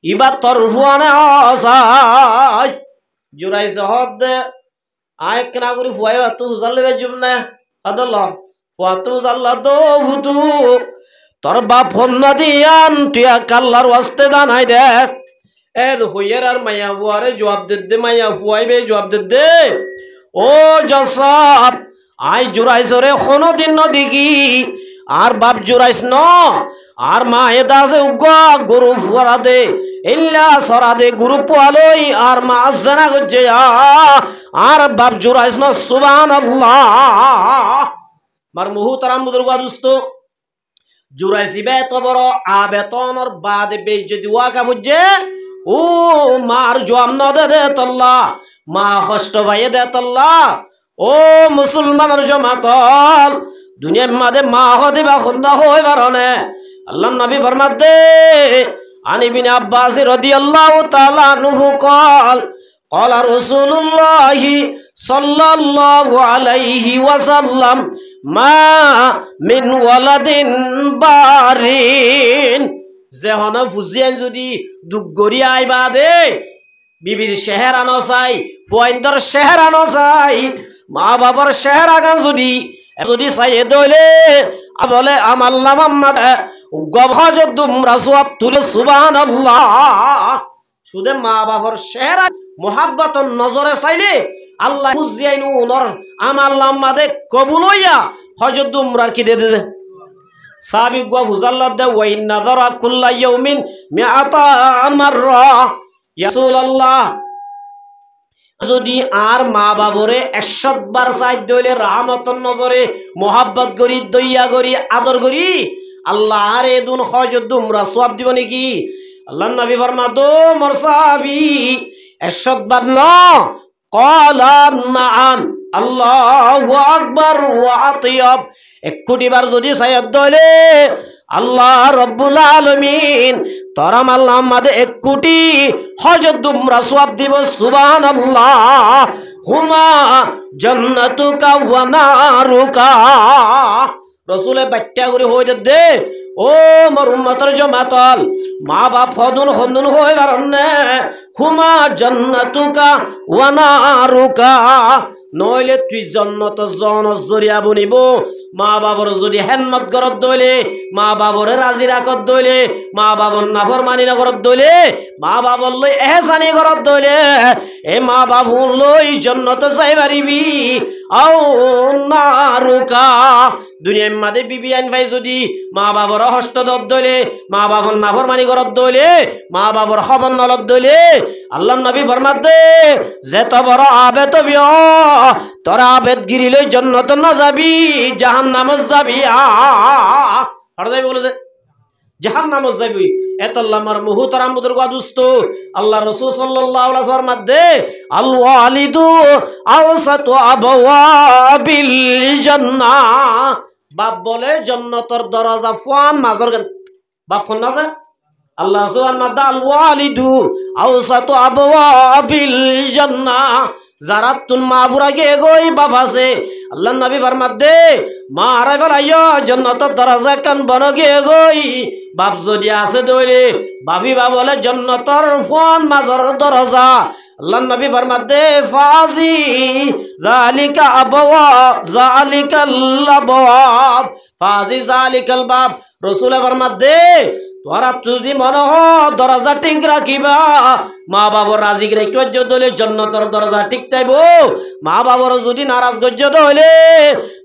ইবা তোর হুয়ানে আসাই জুরাইস হদ দে আয় কেনা করি হুয়াই তো বুঝাল লেবে জুমনে আদল হুয়া তো বুঝাল দো ভুতু তোর বাপ ফোন না দিয়ান তুই কাল্লার ওয়াস্তে দানাই দে এর হইয়ের আর মাইয়া বুয়ারে জবাব দে মাইয়া হুয়াইবে জবাব দে ও জসাব আই জুরাইস রে কোনো দিন ন দেখি আর বাপ জুরাইস ন আর মা এদা আছে উগা গরু ফুয়ারা দে ইল্লা সরা দে গরু পোয়ালই আর মা জানা করছে আর বাপ জুরাইস ন সুবহানাল্লাহ মার মুহতারাম বুজুর্গ দোস্ত জুরাইসি বে তো বড় আবেতনর বাদে বেইজ্জতি ওয়া কা বুঝে ও মার জোয়াম ন দে তল্লা মা কষ্ট ভাইয়ে দে তল্লা ও মুসলমানের জমাতল দুনিয়ার মাঝে মা হদিবা খুন্দা হই বারনে আল্লাহ নবী ফরমাত দে আনি বিন আব্বাস রাদিয়াল্লাহু তাআলা আনহু قال قال رسول الله صلى الله عليه وسلم ما من ولد بارين যেহনা ফুজিয়ান যদি দুগরি আইবা দে বিবির শেহর আনো চাই ফুয়াইন্দর শেহর আনো চাই মা বাবার শেহর আগান যদি চাইয়ে দইলে বলে আমার লামাম্মাদ গভজদুম রাসুয়াব তুলে সুবহানাল্লাহ শুধু মা বাবার শেহর মোহাব্বতর নজরে চাইলে আল্লাহ ফুজিয়াইনু নর আমার লাম্মাদে কবুল হইয়া হজরত উমরার কি দে দে সাবিক গো হুজাল্লাহ দে ওয়াই নাযারা কুল্লা ইয়াউমিন মিআতা মাররা ইয়া রাসূলুল্লাহ যদি আর মা বাবরে 100 বার চাই দইলে রহমতের নজরে মোহাব্বত করি দইয়া করি আদর করি আল্লাহ আরে দুন হজরত উমরা সওয়াব দিব নাকি আল্লাহর নবী ফরমাতো মোর সাহাবী 100 বার না ক্বালা নাআম আল্লাহু আকবার ওয়া আতিয়াব 1 কোটি বার যদি সাইয়্যদ দইলে আল্লাহ রব্বুল আলামিন তরাম আল্লাহ মাদে 1 কোটি হজরত উমরা সওয়াব দিব সুবহানাল্লাহ হুমা জান্নাতুকা ওয়া নারুকা রাসূলে বাট্টা করে হইতে দে ও মোর উম্মতের জামাতল মা বাপ হন্দুন হই বারনে হুমা জান্নাতুকা ওয়া নারুকা নইলে তুই জান্নাত জন জরিয়া বনিব মা বাবার যদি হেনমত করত দইলে মা বাবরে রাজি রাখত দইলে মা বাবর নাফরমানি না করত দইলে মা বাবর লই এহসানি করত দইলে এ মা বাবু লই জান্নাত যাই পারিবি আও নারুকা দুনিয়ার মাঝে বিবি আইন ভাই যদি মা বাবর হস্ত দত দইলে মা বাবর নাফরমানি করত দইলে মা বাবর খবর নলত দইলে আল্লাহর নবী ফরমাত দে যেত বড় আবেত বিয়া তোরা আবেদ গিরিলে জান্নাত না যাবি জাহান্নামে যাবি আর যাই বলেছে জাহান্নামে যাবি এত আল্লাহর মুহতারাম বুজুর্গ দোস্ত আল্লাহ রাসূল সাল্লাল্লাহু আলাইহি ওয়াসাল্লাম দে আল ওয়ালিদু আওসাতু আবওয়াবিল জান্নাহ বাপ বলে জান্নাতের দরজা ফান মাজার গান বাপ কোন না যায় আল্লাহ সুবহানাহু ওয়া তাআলা আল ওয়ালিদু আওসাতু আবওয়াবিল জান্নাহ যারা তুন মা বুড়াকে গই বাপ আছে আল্লাহ নবী ফরমাত দে মা আরাই ফেলাইয়া জান্নাতের দরজা কান বনগে গই বাপ যদি আছে দইলে বাপি বা বলে জান্নাতের ফান মাজার দরজা আল্লাহ নবী ফরমাত দে ফাজি যালিকা আবওয়া যালিকাল আবওয়াব ফাজি যালিকাল বাব রাসূল ফরমাত দে তোরা যদি মনে হ দরজা ঠিক রাখিবা মা বাবার রাজি রেখে দলে জান্নাতের দরজা ঠিক তাইব মা বাবার যদি নারাজ গজ্জ দলে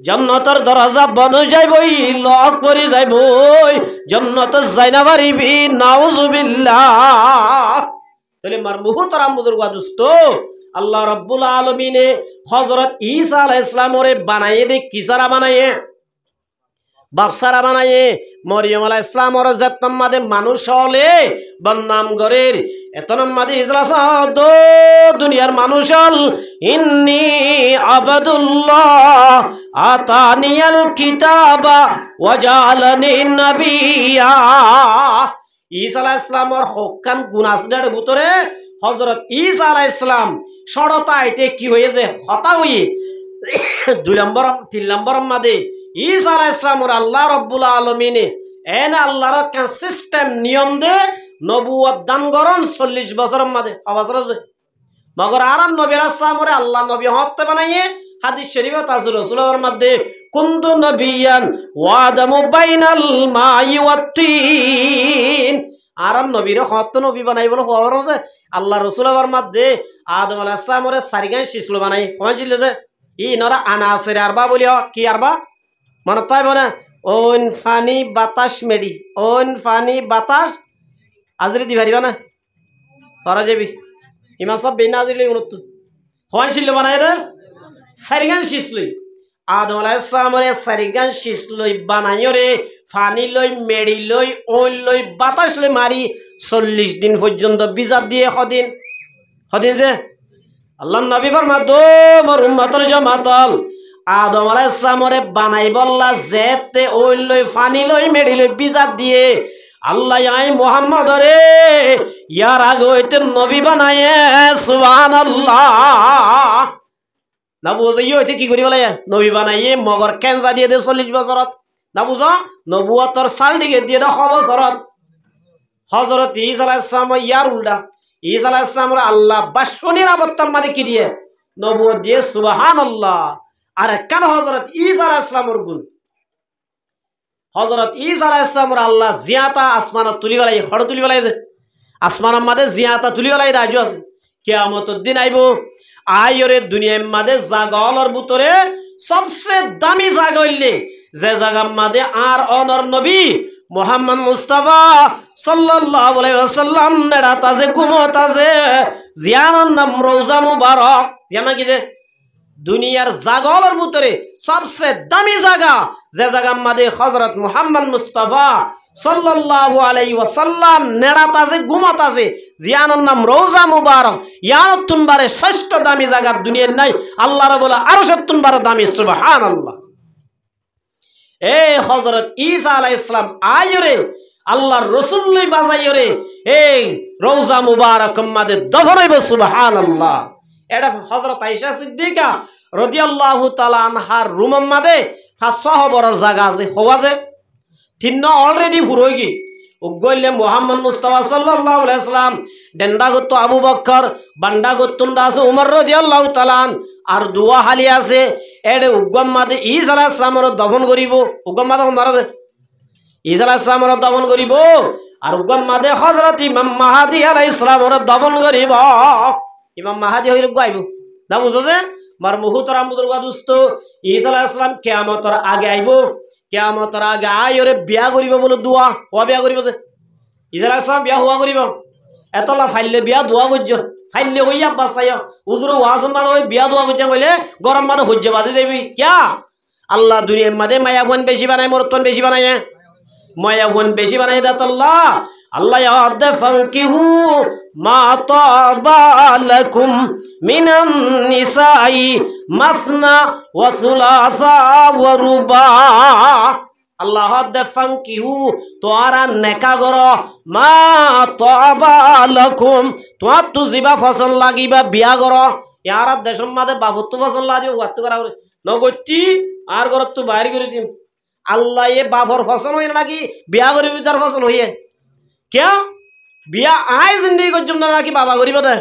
জান্নাতের দরজা বন যাইবই লক করে যাইবই জান্নাত যাই না পারিবি নাউজুবিল্লাহ তাহলে মার মুহতারাম বুজুর্গ দোস্ত আল্লাহ রাব্বুল আলামিনে হযরত ঈসা আলাইহিস সালামরে বানায়ে দে কি সারা বানায়ে বাপসারা বানায়ে মরিয়ম আলাইহিস সালামর জাতম মাদে মানুষ হলে বন্নাম গরের এতনম মাদে ইজলাস দো দুনিয়ার মানুষ হল ইন্নী আবাদুল্লাহ আতানিয়াল কিতাবা ওয়া জাআলানি নাবিয়্যা ঈসা আলাইহিস সালামর হকান গুনাহদের ভিতরে হযরত ঈসা আলাইহিস সালাম সড়তা আইতে কি হয়েছে হতা হয়ে 2 নম্বর 3 নম্বর মাদে ঈসা আলাইহিস সালাম আল্লাহ রাব্বুল আলামিনে এনে আল্লাহর কেন সিস্টেম নিয়ম দে নবুয়ত দান করন 40 বছরের মাঝে অবসর আছে মগর আর নবীর সামরে আল্লাহ নবী হতে বানাইয়ে হাদিস শরীফে তাজুর রাসূলের মধ্যে কুনতু নবিয়ান ওয়া আদামু বাইনাল মাই ওয়াত তিন আর নবীর হত নবী বানাই বলে খবর আছে আল্লাহ রাসূলের মধ্যে আদম আলাইহিস সালামের সারিগান শিশলো বানাই হয়েছিল যে ই নরা আনাসের আরবা বলিও কি আরবা মানে তাই বলে ওন ফানি বাতাস মেডি ওন ফানি বাতাস আজরে দি পারিবা না পারা যাবি ইমা সব বেনা আজরে উন্নত হয়েছিল বানাই রে সারিগান শিশলই আদম আলাইহিস সালামের সারিগান শিশলই বানাইও রে ফানি লই মেডি লই ওন লই বাতাস লই মারি 40 দিন পর্যন্ত বিজাব দিয়ে কদিন যে আল্লাহ নবী ফরমাতো মোর উম্মতের জামাতাল আদম আলাইহিস সালামরে বানাই বললা যেতে ওই লই ফানি লই মেডি লই বিজাব দিয়ে আল্লাহ আই মুহাম্মদ রে ইয়ার আগে হইতে নবী বানায়ে সুবহানাল্লাহ না বুঝে হইতে কি করি বলে নবী বানাইয়ে মগর কেনজা দিয়ে দে 40 বছরত না বুঝো নবুয়তর সাল দিকে দিয়ে দে বছরত হযরত ঈসা আলাইহিস সালাম ইয়ার উল্টা ঈসা আলাইহিস সালাম আল্লাহ বাসনির আবত্তার মাঝে কি দিয়ে নবুয়ত দিয়ে সুবহানাল্লাহ আর কেন হযরত ঈসা আলাইহিস সালামের গুণ হযরত ঈসা আলাইহিস সালাম আল্লাহ জিয়াতা আসমানত তুলি গলাই হড় তুলি গলাই যে আসমানের মাঝে জিয়াতা তুলি গলাই রাজু আছে কিয়ামতের দিন আইবো আইরে দুনিয়ার মাঝে জাগলর ভিতরে সবচেয়ে দামি জায়গা হইলে যে জায়গার মাঝে আর অনর নবী মুহাম্মদ মুস্তাফা সাল্লাল্লাহু আলাইহি ওয়াসাল্লাম নেড়াত আছে ঘুমত আছে জিয়ানার নাম রওজা মুবারক জানা কি যে দুনিয়ার জাগলের ভিতরে সবচেয়ে দামি জায়গা যে জায়গার মাঝে হযরত মুহাম্মদ মুস্তাফা সাল্লাল্লাহু আলাইহি ওয়াসাল্লাম নেড়াত আছে ঘুমত আছে জিয়ানার নাম রওজা মুবারক ইয়ানত তুনবারে শ্রেষ্ঠ দামি জায়গা দুনিয়ার নাই আল্লাহর বলে আরো 70 বার দামি সুবহানাল্লাহ এই হযরত ঈসা আলাইহিস সালাম আইরে আল্লাহর রাসূল লই বাজাইরে এই রওজা মুবারক মাদে দফন হইব সুবহানাল্লাহ এটা হযরত আয়েশা সিদ্দিকা রাদিয়াল্লাহু তাআলা আনহার রুমের মাদে 500 বড় জায়গা আছে হওয়া যে তিন অলরেডি ফুরই গি উগইলে মুহাম্মদ মুস্তাফা সাল্লাল্লাহু আলাইহি ওয়াসাল্লাম ডেন্ডা গত আবু বকর বান্ডা গতুন্দা আছে উমর রাদিয়াল্লাহু তাআলা আর দুয়া হালি আছে এডে উগম মাদে ঈসা আলাইহিস সালামের দফন করিব উগম মাদে মারা যায় ঈসা আলাইহিস সালামের দফন করিব আর উগম মাদে হযরত ইমাম মাহদি আলাইহিস সালামের দফন করিব ইমাম মাহদি হইল গাইব না বুঝো যে মার মুহতারাম বুজুর্গ দোস্ত ঈসা আলাইহিস সালাম কিয়ামতের আগে আইব কিয়ামতের আগে আইরে বিয়া করিব বলে দোয়া ও বিয়া করিব যে ঈসা আলাইহিস সালাম বিয়া হওয়া করিব এতলা ফাইলে বিয়া দোয়া করছো ফাইলে হইয়া বাসাইয়া উজুর ওয়াসন মাদে ওই বিয়া দোয়া করছে কইলে গরম মাদে হজ্জে বাজে যাবি কিয়া আল্লাহ দুনিয়ার মাদে মায়া গুণ বেশি বানায় মরতন বেশি বানায় মায়া গুণ বেশি বানায় দাত আল্লাহ আল্লাহ ইয়াদ ফাকিহু মা তাবালাকুম মিনান নিসাই মাসনা ওয়া সুলাসা ওয়া রুবা আল্লাহ ফাকিহু তোরা নেকা গর মা তাবালাকুম তোর তু জিবা ফসল লাগিবা বিয়া গর ইয়ার দেশম মাদে বাবুত ফসল লাগিও ওয়াত করা নগতি আর গর তু বাইরে করে দিম আল্লাহ এ বাবর ফসল হই নাকি বিয়া করিবি তার ফসল হইয়ে क्या बिया आय जिंदगी को जमना नाकि बाबा करिब दे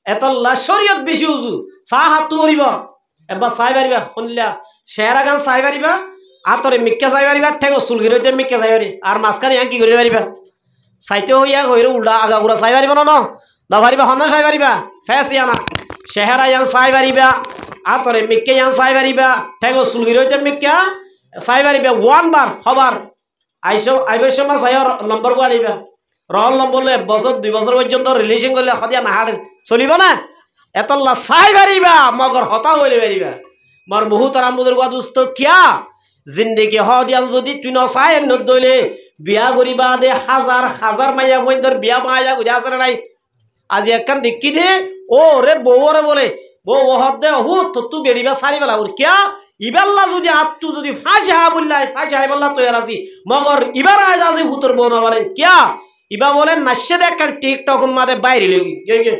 एतल्ला शरीयत बेशी उजु सा हातु करिब एबा साइ बारिबा खनलिया शेरा गान साइ बारिबा आतरे मिक्के साइ बारिबा ठेगो सुलगिरते मिक्के साइ बारि आर मासखाने यां कि करि बारिबा साइते होइया गइरो उल्टा आगा गुरा साइ बारिबा न न बारिबा हन साइ बारिबा फेस याना शेरा यां साइ बारिबा आतरे मिक्के यां साइ बारिबा ठेगो सुलगिरते मिक्के साइ बारिबा वन बार खबर আইসো আইবের সময় সাইর নম্বর গো আনিবা রল নম্বর লে বছর 2 বছর পর্যন্ত রিলেশন করলে খদিয়া না হাড়ে চলিব না এতল্লা সাই বারিবা মগর হতা হইলে বারিবা মার বহুত আরামদের গো দোস্ত কিয়া জিন্দেগি হদিয়াল যদি তুই ন সাই ন দইলে বিয়া করিবা দে হাজার হাজার মাইয়া বইন্দর বিয়া মাইয়া গুজা আছে নাই আজি একখান দেখি দে ও রে বউরে বলে বউ হদ দে হু তো তু বেড়িবা সারি বেলা ওর কিয়া ইবাল্লা যদি আত্তু যদি ফাঁসি হা বললাই ফাঁসি হাই বললা তো আসি মগর ইবার আজ আসি হুতর বোনা বলেন কিয়া ইবা বলেন নাশে দেখ টিকটক মাদে বাইরে লেগি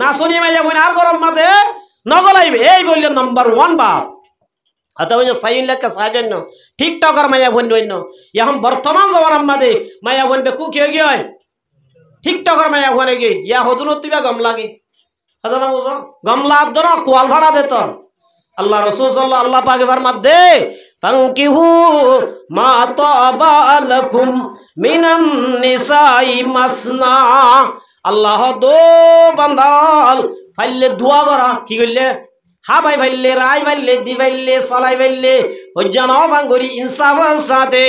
না শুনি মাইয়া বইন আর গরম মাদে নগলাইবে এই বললে নাম্বার 1 বাপ হাতে বলছে সাইন লেখা সাহায্য টিকটকার মায়া বোন অন্য এখন বর্তমান জমানার আমাদের মায়া বোন বেকু কি হয়ে গিয়ে টিকটকার মায়া বোনে গিয়ে ইয়া হদুন তুইবা গম লাগে হতো না বুঝো গমলা আদর কোয়াল ভাড়া দে তোর আল্লাহ রসুল সাল্লাল্লাহু আল্লাহ পাক ফরমাত দে ফানকিহু মা তাবা লাকুম মিনান নিসাই মাসনা আল্লাহ দো বান্দাল ফাইলে দোয়া করা কি কইলে হা ভাই ভাইলে রাই ভাইলে দি ভাইলে সলাই ভাইলে হজ্জানো ভাঙ্গরি ইনসাফের সাথে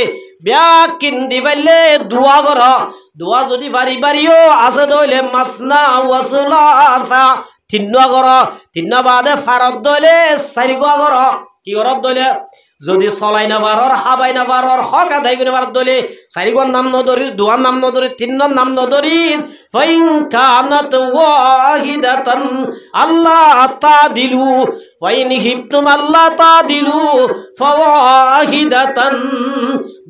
ব্যাকিন দি ভাইলে দোয়া করা দোয়া যদি বাড়ি বাড়িও আছে দইলে মাসনা ওয়াসলাসা তিন্না করা তিন্না বাদে ফারত দইলে চারি গোয়া করা কি করত দইলে যদি চলাই না পারর হাবাই না পারর হক আদায় করে পারত দইলে চারি গোয়ার নাম নদরি দোয়ার নাম নদরি তিন্নর নাম নদরি ফাইন কানাত ওয়াহিদাতান আল্লাহ তাদিলু ওয়াইন হিবতুম আল্লাহ তাদিলু ফাওয়াহিদাতান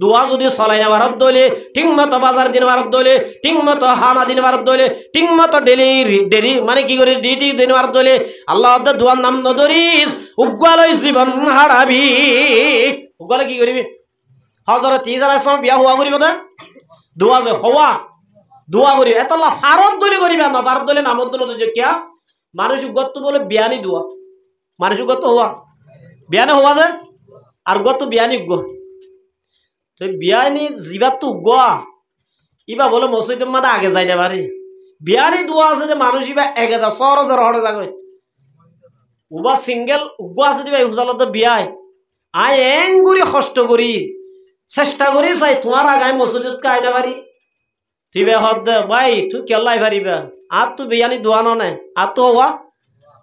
দোয়া যদি চলাই না পারত দইলে ঠিকমতো বাজার দিন পারত দইলে ঠিকমতো হানা দিন পারত দইলে ঠিকমতো ডেলি মানে কি করে ডিটি দিন পারত দইলে আল্লাহ দোয়ার নাম নদরিস উগ্গালই জীবন হারাবি উগ্গালে কি করিবি হজরত 30,000 সময় বিয়া হওয়া করিব না দোয়া যে হওয়া দোয়া করি এতলা ফারত দলি করিবা না ফারত দলে নামত দলে যে কিয়া মানুষ গত বলে বিয়ানি দোয়া মানুষ গত হওয়া বিয়ানে হওয়া যায় আর গত বিয়ানি গো তো বিয়ানি জিবাত তো গোয়া ইবা বলে মসজিদের মাঝে আগে যাই না পারে বিয়ানি দোয়া আছে যে মানুষ ইবা এগে যা সরজর হড়ে যাবে উবা সিঙ্গেল উগো আছে দিবা হুজালত বিয়াই আই এঙ্গুরি কষ্ট করি চেষ্টা করি চাই তোমার আগাই মসজিদত কে আইনা পারি তুই বে হদ ভাই তুই কেলাই পারিবা আর তুই বিয়ানি দোয়া নে আর তো হওয়া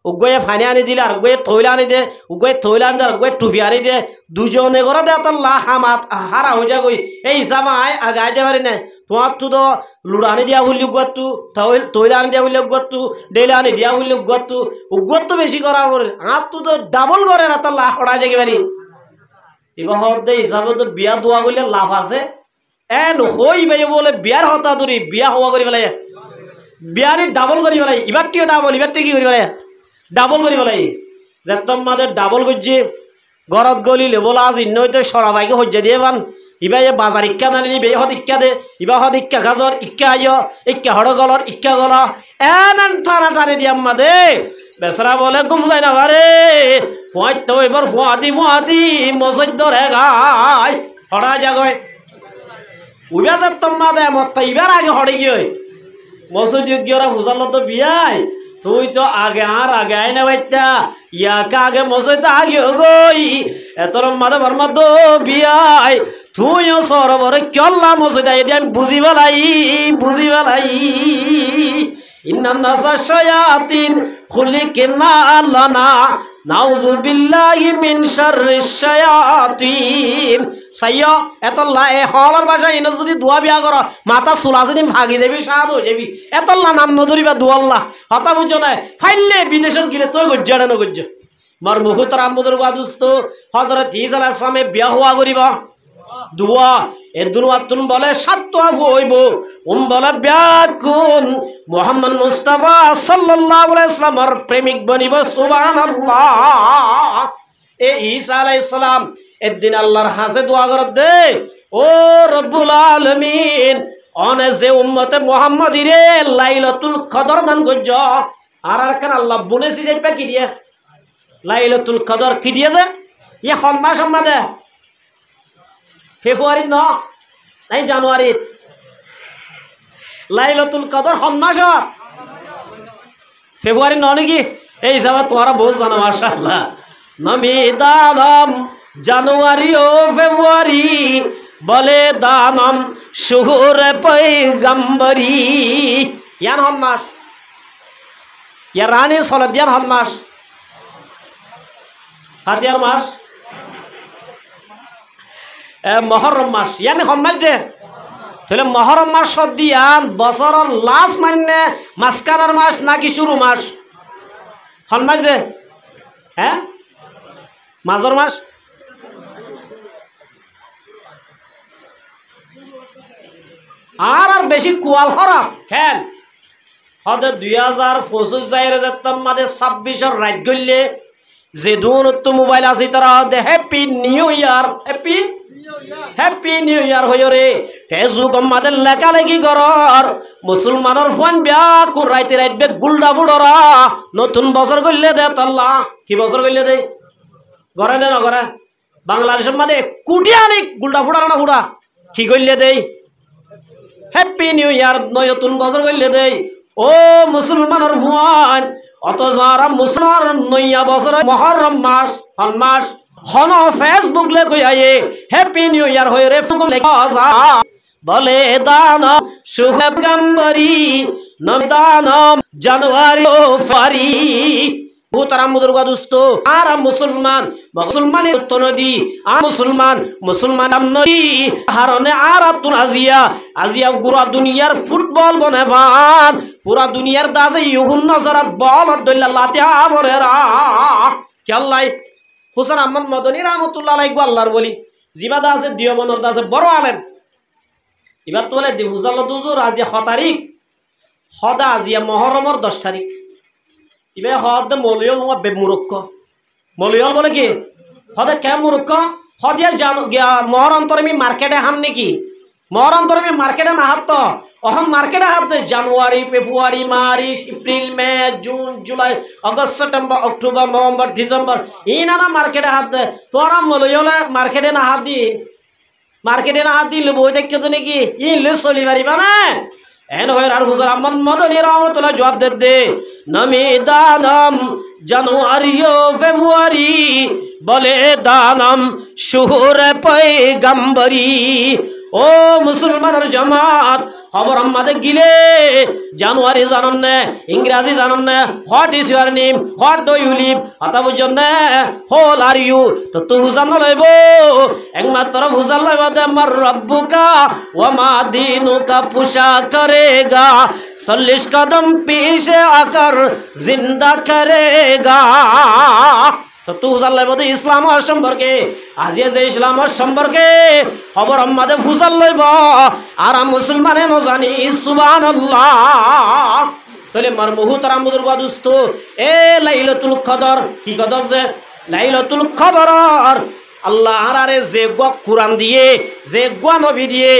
উগয়ে ফানি আনি দিলে আর উগয়ে থইলা আনি দে উগয়ে থইলা আনি দে আর উগয়ে টুপি আনি দে দুজনে করে দে তো লা হামাত হারা হয়ে যা গই এই হিসাব আয় আগে আইতে পারি না তোমার তু তো লুড়া আনি দিয়া বললি উগতু থইলা আনি দিয়া বললি উগতু ডেলা আনি দিয়া বললি উগত তো বেশি করা পরে আর তু তো ডাবল করে না তো লা হড়া যাকে পারি এবার হদে হিসাবে তো বিয়া দোয়া করলে লাভ আছে এন হই ভাই বলে বিয়ার হতা দূরি বিয়া হওয়া করি পেলাই বিয়ারি ডাবল করি পেলাই এবার কি ডাবল এবার কি করি পেলাই ডাবল করি পেলাই যে তোমাদের ডাবল করছে ঘরত গলিলে বলা আজ ইন্নইতে সরা বাইকে হজ্জা দিয়ে পান ইবাই বাজার ইক্কা নানি নিবে হদ ইক্কা দে ইবা হদ ইক্কা গাজর ইক্কা আইয় ইক্কা হড় গলর ইক্কা গল এন টানা টানি দিয়ে আম্মা দে বেসরা বলে ঘুম যায় না পারে তো এবার ফুয়াতি মসজিদ ধরে গায় হড়া জাগয় উবা যে তোমা দে মত ইবার আগে হড়ে গিয়ে মসজিদ গিয়ে বুঝাল তো বিয়াই তুই তো আগে আর আগে আই না বাইতা ইয়াকে আগে মসজিদ আগে গই এতর মাদে বর্মা তো বিয়াই তুইও সরবরে কেল্লা মসজিদ আই দিয়ে আমি বুঝি বেলাই ইন্নান নাসা শায়াতিন খুলিকনা লানা নাউযু বিল্লাহি মিন শাররিশ শায়াতিন সাইয়া এতল্লা এ হলার ভাষা ইনো যদি দোয়া বিয়া কর মাথা চুলাছে দিন ভাগি যাবি সাদ হয়ে যাবি এতল্লা নাম নধরিবা দুয়াল্লাহ হতা বুঝো না ফাইলে বিদেশের গিলে তুই গজ্জা না গজ্জা মার মুহুতর আমবুদর গাদুস্ত হযরত ঈসা আলাইহিস সালামে বিয়া হওয়া করিবা দুয়া এ দুনুয়াতুন বলে সাতটা হইব বলে ব্যাকুন মুহাম্মদ মুস্তাফা সাল্লাল্লাহু আলাইহি ওয়াসাল্লামের প্রেমিক বনিব সুবহানাল্লাহ এ ঈসা আলাইহিস সালাম একদিন আল্লাহর হাসে দোয়া করে দে ও রব্বুল আলামিন অনে যে উম্মতে মুহাম্মাদিরে লাইলাতুল কদর দান করজ আর কান আল্লাহ বলেছি যে কি দিয়ে লাইলাতুল কদর কি দিয়েছে ইয়ে সম্মান সম্মাদে ফেব্রুয়ারি ন নাই জানুয়ারি লাইলাতুল কদর হন্মাসত ফেব্রুয়ারি ন নাকি এই হিসাবে তোমারা বহুত জানো মাশাআল্লাহ নমি দানম জানুয়ারি ও ফেব্রুয়ারি বলে দানম শুহুরে পয়গম্বরি ইয়ান হন্মাস ইয়া রানী সলদিয়ান হন্মাস হাতিয়ার মাস মহরম মাস ইয়ানি হন্মাস যে তাহলে মহরম মাস দিয়ান বছরের লাস্ট মানে মাঝখানের মাস নাকি শুরু মাস হন্মাস যে হ্যাঁ মাজর মাস আর বেশি কুয়াল হরা খেল হদে 2025 যাইরে যেতাম মাদে 26 রাত গইলে যে দুনত মোবাইল আছে তারা happy new year, happy new year হইও রে। ফেসবুক আমাদের লেখালেখি করর মুসলমানের ফোন বিয়া কোন রাইতে রাইতে গুলডা ফুডরা নতুন বছর করলে দে তাল্লা কি বছর করলে দে ঘরে না ঘরে বাংলাদেশের মধ্যে কুটি আনি গুলডা ফুডার না ফুডা কি করলে দেই হ্যাপি নিউ ইয়ার নতুন বছর করলে দেই। ও মুসলমানের ফোন অত যারা মুসলমান নয়া বছর মহরম মাস হন ফেসবুক লে কই আয়ে হ্যাপি নিউ ইয়ার হয়ে রে বলে দান সুখগম্বরি নদানম জানুয়ারি ও ফারি ভূতারাম দুর্গা দুস্ত আর মুসলমান মুসলমানের উত্তর নদী আর মুসলমান নদী হারনে আর আব্দুল আজিয়া গুরা দুনিয়ার ফুটবল বনেবান পুরা দুনিয়ার দাসে ইহুন নজরাত বল দল্লা লাতিয়া বরেরা কেল্লাই হুসেন আহমদ মদনী রহমতুল্লাহ আলাইহি আল্লাহর বলি জিবাদা আছে দিয়মনর দাসে বড় আলেম এবার তো বলে দিহুজাল দুজুর আজি 6 তারিখ হদা আজিয়া মুহররমর 10 তারিখ ইবে হদ মলিয়ল মূর্খ মলিয়ল বলে কি হদে কে মূর্খ হদিয়া জানো মুহররম তরমি মার্কেটে হান নাকি মুহররম তরমি মার্কেটে না হাত তো অহম মার্কেটে হাত January February March April May June July August September October November December ইনানা মার্কেটে হাত তোরা মলিয়লে মার্কেটে না হাত দি মার্কেটে না হাত দিলে বই দেখছো তো নাকি ইনলে চলি পারিবা না এন হয়ে আর হুজুর আহমদ মদনী রহমতুল্লাহ জবাব দে নমি দানম জানুয়ারি ও ফেব্রুয়ারি বলে দানম শুহুর পয়গম্বরি। ও মুসলমানের জামাত খবর আমাদের গিলে জানুয়ারি জানান না ইংরাজি জানান না what is your name what do you live কথা বুঝছেন না হোল আর ইউ তো তুই জানো লইব একমাত্র বুঝাল লইব দে আমার রব্বুকা ওয়া মা দিনুকা পুশা করেগা 40 কদম পিছে আকার জিন্দা করেগা তো তুই জানলে বোধ ইসলাম সম্পর্কে আজিয়া যে ইসলামের সম্পর্কে খবর আমাদের ফুসাল লইব আর মুসলমানে ন জানি সুবহানাল্লাহ। তাহলে মার মুহতারাম বুজুর্গ দোস্ত এ লাইলাতুল কদর কি কদর যে লাইলাতুল কদর আল্লাহ আরে যে গো কুরআন দিয়ে যে গো নবী দিয়ে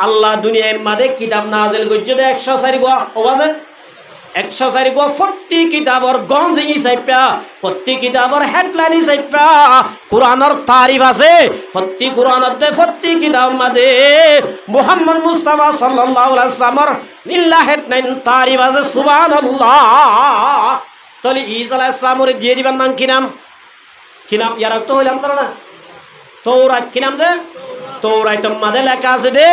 আল্লাহ দুনিয়ার মাঝে কিতাব নাজিল করছে 104 গো ওবাজে 104 গো প্রতি কিতাবর গঞ্জি চাইপা প্রতি কিতাবর হেডলাইন চাইপা কুরআনের তারিফ আছে প্রতি কুরআনতে প্রতি কিতাব মাঝে মুহাম্মদ মুস্তাফা সাল্লাল্লাহু আলাইহি ওয়াসাল্লামর নিল্লা হেডলাইন তারিফ আছে সুবহানাল্লাহ। তাহলে ঈসা আলাইহিস সালামের দিয়ে দিবেন নাম কি নাম ইয়ার তো হইলাম তারা না তৌরাত কি নাম দে তৌরাত মাঝে লেখা আছে দে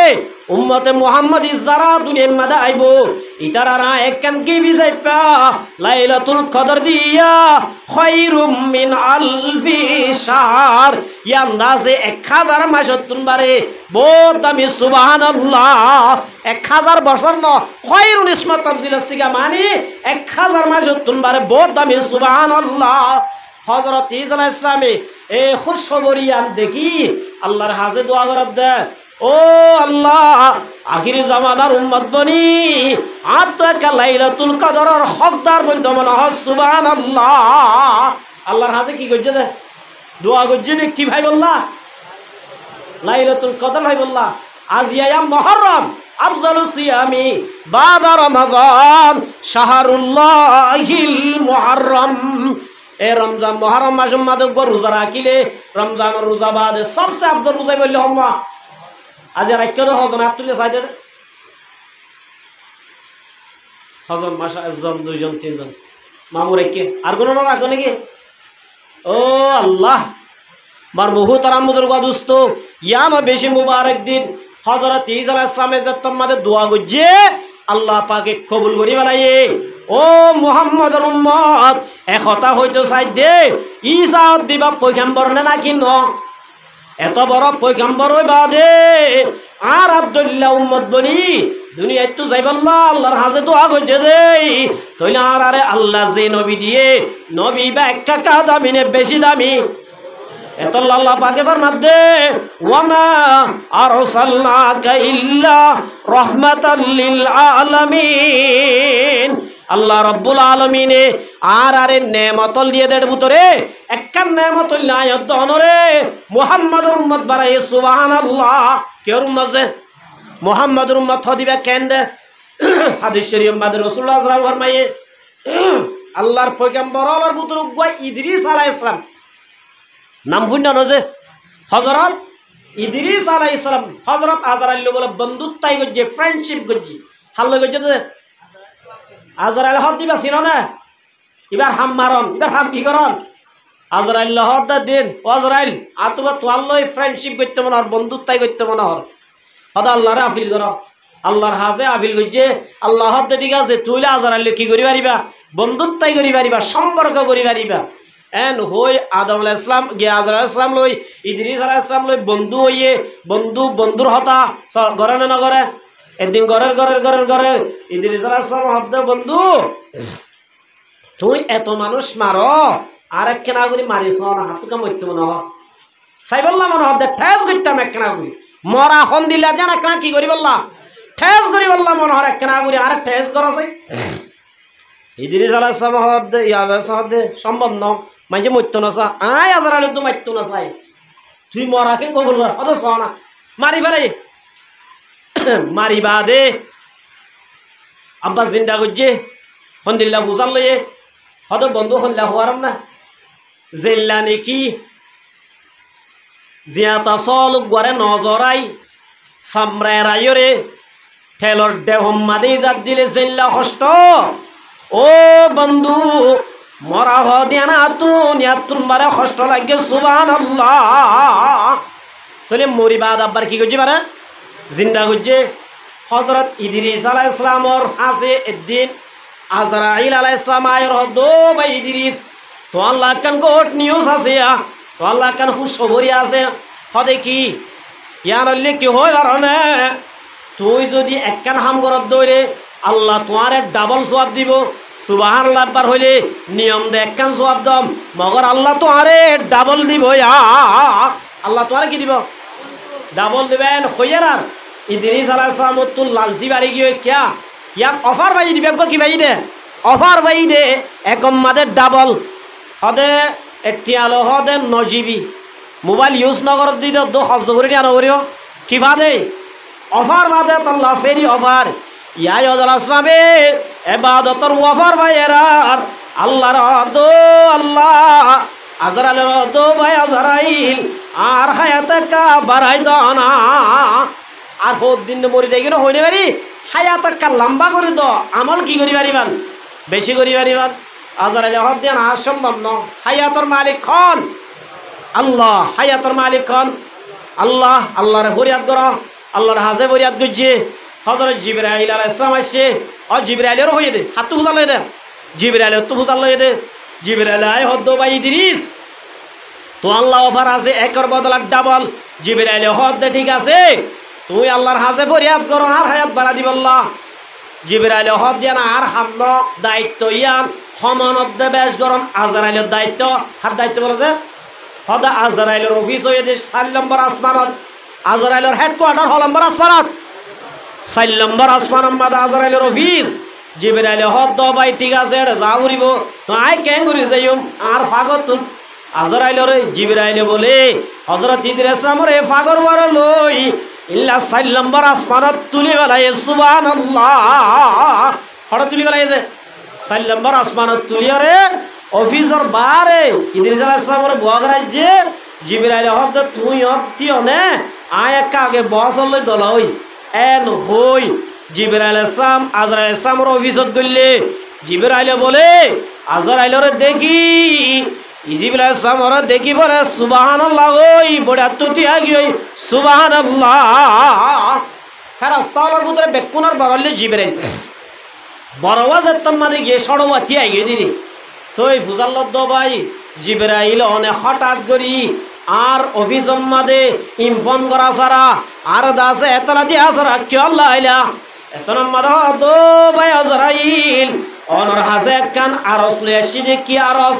উম্মতে মুহাম্মাদি যারা দুনিয়ার মাঝে আইব ইতারারা একখান কি বিজাইপা লাইলাতুল কদর দিয়া খায়রুম মিন আলফি শাহর ইয়া নাজে 1000 মাস তুনবারে বহুত দামি সুবহানাল্লাহ 1000 বছর ন খায়রুল ইসমত তাবজিল সিগা মানে 1000 মাস তুনবারে বহুত দামি সুবহানাল্লাহ। হযরত ঈসা আলাইহিস সালাম এ খুশখবরি আন দেখি আল্লাহর হাজে দোয়া করব দে ও আল্লাহ আখিরি জামানার উম্মত বনি আত্মা লাইলাতুল কদরের হকদার বন্ধ মনে হয় সুবহানাল্লাহ। আল্লাহর হাজে কি করছে দে দোয়া করছে কি ভাই বললা লাইলাতুল কদর ভাই বললা আজিয়া মুহররম আফজালুস সিয়ামি বাদা রমাদান শাহরুল্লাহিল মুহররম এ রমজান মুহররম মাসের মধ্যে রোজা রাখিলে রমজান রোজা বাদে সবচেয়ে আফজল রোজা বললে হম্মা আজ রাখিও তো হজন আত্মীয় চাই দেন হজন মাসা 1 জন 2 জন 3 জন মামু রেখে আর কোনো না রাখো নাকি ও আল্লাহ মার মুহতারাম বুজুর্গ দোস্ত ইয়াম বেশি মুবারক দিন হযরত ঈসা আলাইহিস সালামের যে তোমাদের দোয়া গজে আল্লাহ পাকে কবুল করি বালাইয়ে ও মুহাম্মদের উম্মত একতা হইতো চাই দে ঈসা দিবা পয়গম্বর না কি ন এত বড় পয়গম্বর হইবা দে আর আব্দুল্লাহ উম্মত বনি দুনিয়ায় তো যাইবাল্লাহ আল্লাহর হাজে দোয়া করছে দে তইলে আর আরে আল্লাহ যে নবী দিয়ে নবী বা একা দামি নে বেশি দামি এত আল্লাহ পাকে ফরমাতে ওয়ামা আরসালনাকা ইল্লা রাহমাতাল লিল আলামিন আল্লাহ রব্বুল আলমিনে আরে নেমতল দিয়ে দেড় ভিতরে একখান নেমতল নাই অনরে মুহাম্মাদুর উম্মত বাড়াই সুবহানাল্লাহ। কেউর উম্মত মুহাম্মাদুর উম্মত দিবে কেন দে হাদিস শরীফ মাদ রাসূলুল্লাহ সাল্লাল্লাহু আলাইহি ওয়াসাল্লাম ফরমায়ে আল্লাহর পয়গম্বর আল্লাহর ভিতরে গয় ইদ্রিস আলাইহিস সালাম নাম ভুন্না নজে হযরত ইদ্রিস আলাইহিস সালাম হযরত আজরাইল বলে বন্ধুত্বই গজে ফ্রেন্ডশিপ গজে হাল্লা গজে আজরাইল হদ দিবা ছিল না এবার হাম মারন এবার হাম কি করন আজরাইল হদ দিন আজরাইল আতুবা তোয়াল্লই ফ্রেন্ডশিপ করতে মনে হর বন্ধুত্বই করতে মনে হর হদ আল্লাহরে আফিল কর আল্লাহর হাজে আফিল গজে আল্লাহ হদ ঠিক আছে তুইলে আজরাইল কি করি পারিবা বন্ধুত্বই করি পারিবা সম্পর্ক করি পারিবা এন হই আদম আলাইহিস সালাম গিয়া আজরাইল আলাইহিস সালাম লই ইদ্রিস আলাইহিস সালাম লই বন্ধু হইয়ে বন্ধুর হতা ঘরে না নগরে একদিন ঘরের ইদ্রিস আলাইহিস সালাম হদ বন্ধু তুই এত মানুষ মারো আর এক কেনা করি মারিস না হাতুকা মরতে মনে হ সাই বললাম মনে হদ ঠেস করতাম এক কেনা করি মরা হন দিলা জান এক কি করি বললা ঠেস করি বললাম মনে হর এক কেনা করি আর ঠেস করছে ইদ্রিস আলাইহিস সালাম হদ হদ সম্ভব ন মাঝে মরতো না চা আয় আজরাইল তো মারতো না চাই তুই মরাকে কবুল কর অত চ না মারি ফেলে মারিবা দে আব্বাস জিন্দা করছে হন্দিল্লা বুঝাল লইয়ে হয়তো বন্ধু হল্লা হওয়ার না জেল্লা নেকি জিয়াতা চল গড়ে নজরাই সামরায় রায়রে ঠেলর দেহম মাদে জাত দিলে জেল্লা কষ্ট ও বন্ধু মরা হ দিয়া না তুন মারে কষ্ট লাগে সুবহানাল্লাহ তাহলে মরিবাদ আব্বার কি করছে মারে জিন্দা করছে হযরত ইদ্রিস আলাইহিস সালামর আছে একদিন আজরাইল আলাইহিস সালাম আয়র হদো ভাই ইদ্রিস তো আল্লাহ কান গোট নিউজ আছে তো আল্লাহ কান খুশখবরি আছে হদে কি ইয়ার হলে কি হয় কারণে তুই যদি একখান হাম করত দৌড়ে আল্লাহ তোমারে ডাবল সওয়াব দিব সুবহানাল্লাহ বার হইলে নিয়ম দে একখান সওয়াব দম মগর আল্লাহ তোমারে ডাবল দিব আল্লাহ তোমারে কি দিব ডাবল দিবেন হইয়ার ইদ্রিস আলাইহিস সালাম তো লালসি বাড়ি গিয়ে কিয়া ইয়াক অফার বাই দিবে কি বাই দে অফার বাই দে একম মাদের ডাবল হদে একটি আলো হদে নজিবি মোবাইল ইউজ নগর দিতে দো খরচ করে দিয়া নগরিও কি বাদে অফার বাদে আল্লাহ ফেরি অফার ইয়াই আসলামে এবাদতর অফার ভাইয়েরার আল্লাহর দো আল্লাহ আজরাইলের দো ভাই আজরাইল আর হায়াতাকা বাড়াই দাও না আর হোক দিন মরি যাই কিনা হইলে পারি হায়াতাকা লম্বা করে দ আমল কি করি পারিবান বেশি করি পারিবান আজরাইল হদ দিয়া না সম্ভব ন হায়াতর মালিক খন আল্লাহ হায়াতর মালিক খন আল্লাহ আল্লাহর ফরিয়াদ কর আল্লাহর হাজে ফরিয়াদ করছে হযরত জিবরাইল আলাইহিস সালাম আসে আর জিবরাইলের হয়ে দে হাত ফুজাল লয়ে দে জিবরাইলের তো ফুজাল লয়ে দে জিবরাইল আয় হদ ভাই ইদ্রিস তো আল্লাহ অফার আছে একর বদলা ডাবল জিবরাইল হদ দে ঠিক আছে তুই আল্লাহর হাজে ফরিয়াদ করো আর হায়াত বাড়া দিব আল্লাহ জিবরাইল হদ দিয়া না আর হামল দায়িত্ব ইয়ান সমানত দে বেশ গরম আজরাইলের দায়িত্ব হাত দায়িত্ব বলেছে হদ আজরাইলের অফিস হয়ে যে 4 নম্বর আসমানত আজরাইলের হেডকোয়ার্টার হল নম্বর আসমানত 4 নম্বর আসমান মাদ আজরাইলের অফিস জিবরাইল হদ ভাই ঠিক আছে এটা যা করিব তো আই কেন করি যাইম আর ফাগত আজরাইলের জিবরাইল বলে হযরত ইদ্রিস আমরে ফাগর ওয়ার লই ইল্লা 4 নম্বর আসমানত তুলি বেলায় সুবহানাল্লাহ হড় তুলি বেলায় যে 4 নম্বর আসমানত তুলিয়ারে অফিসর বারে ইদ্রিস আলাইহিস সালামের বগ রাজ্যে জিবরাইল হদ তুই অতি অনে আয় একা আগে বস লই দলই এন হই জিবরাইল সালাম আজরাইল সালামের অফিসত গলে জিবরাইল বলে আজরাইলরে দেখি জিবরাইল সালামরে দেখি বলে সুবহানাল্লাহ ওই বড় তুতি আগি ওই সুবহানাল্লাহ ফেরেশতার ভিতরে বেকুনার বরলে জিবরাইল বড় ওয়াজের তন্মাদে গিয়ে সড়ওয়াতি আগে দিদি তো এই ফুজাল্লাহ দো ভাই জিবরাইল অনেক হঠাৎ করি আর অফিসর মাদে ইনফর্ম করা সারা আর দাসে এতলা দিয়া সারা কি আল্লাহ আইলা এতনা মাদা দো ভাই আজরাইল অনর হাসে কান আরস লই আসি কি আরস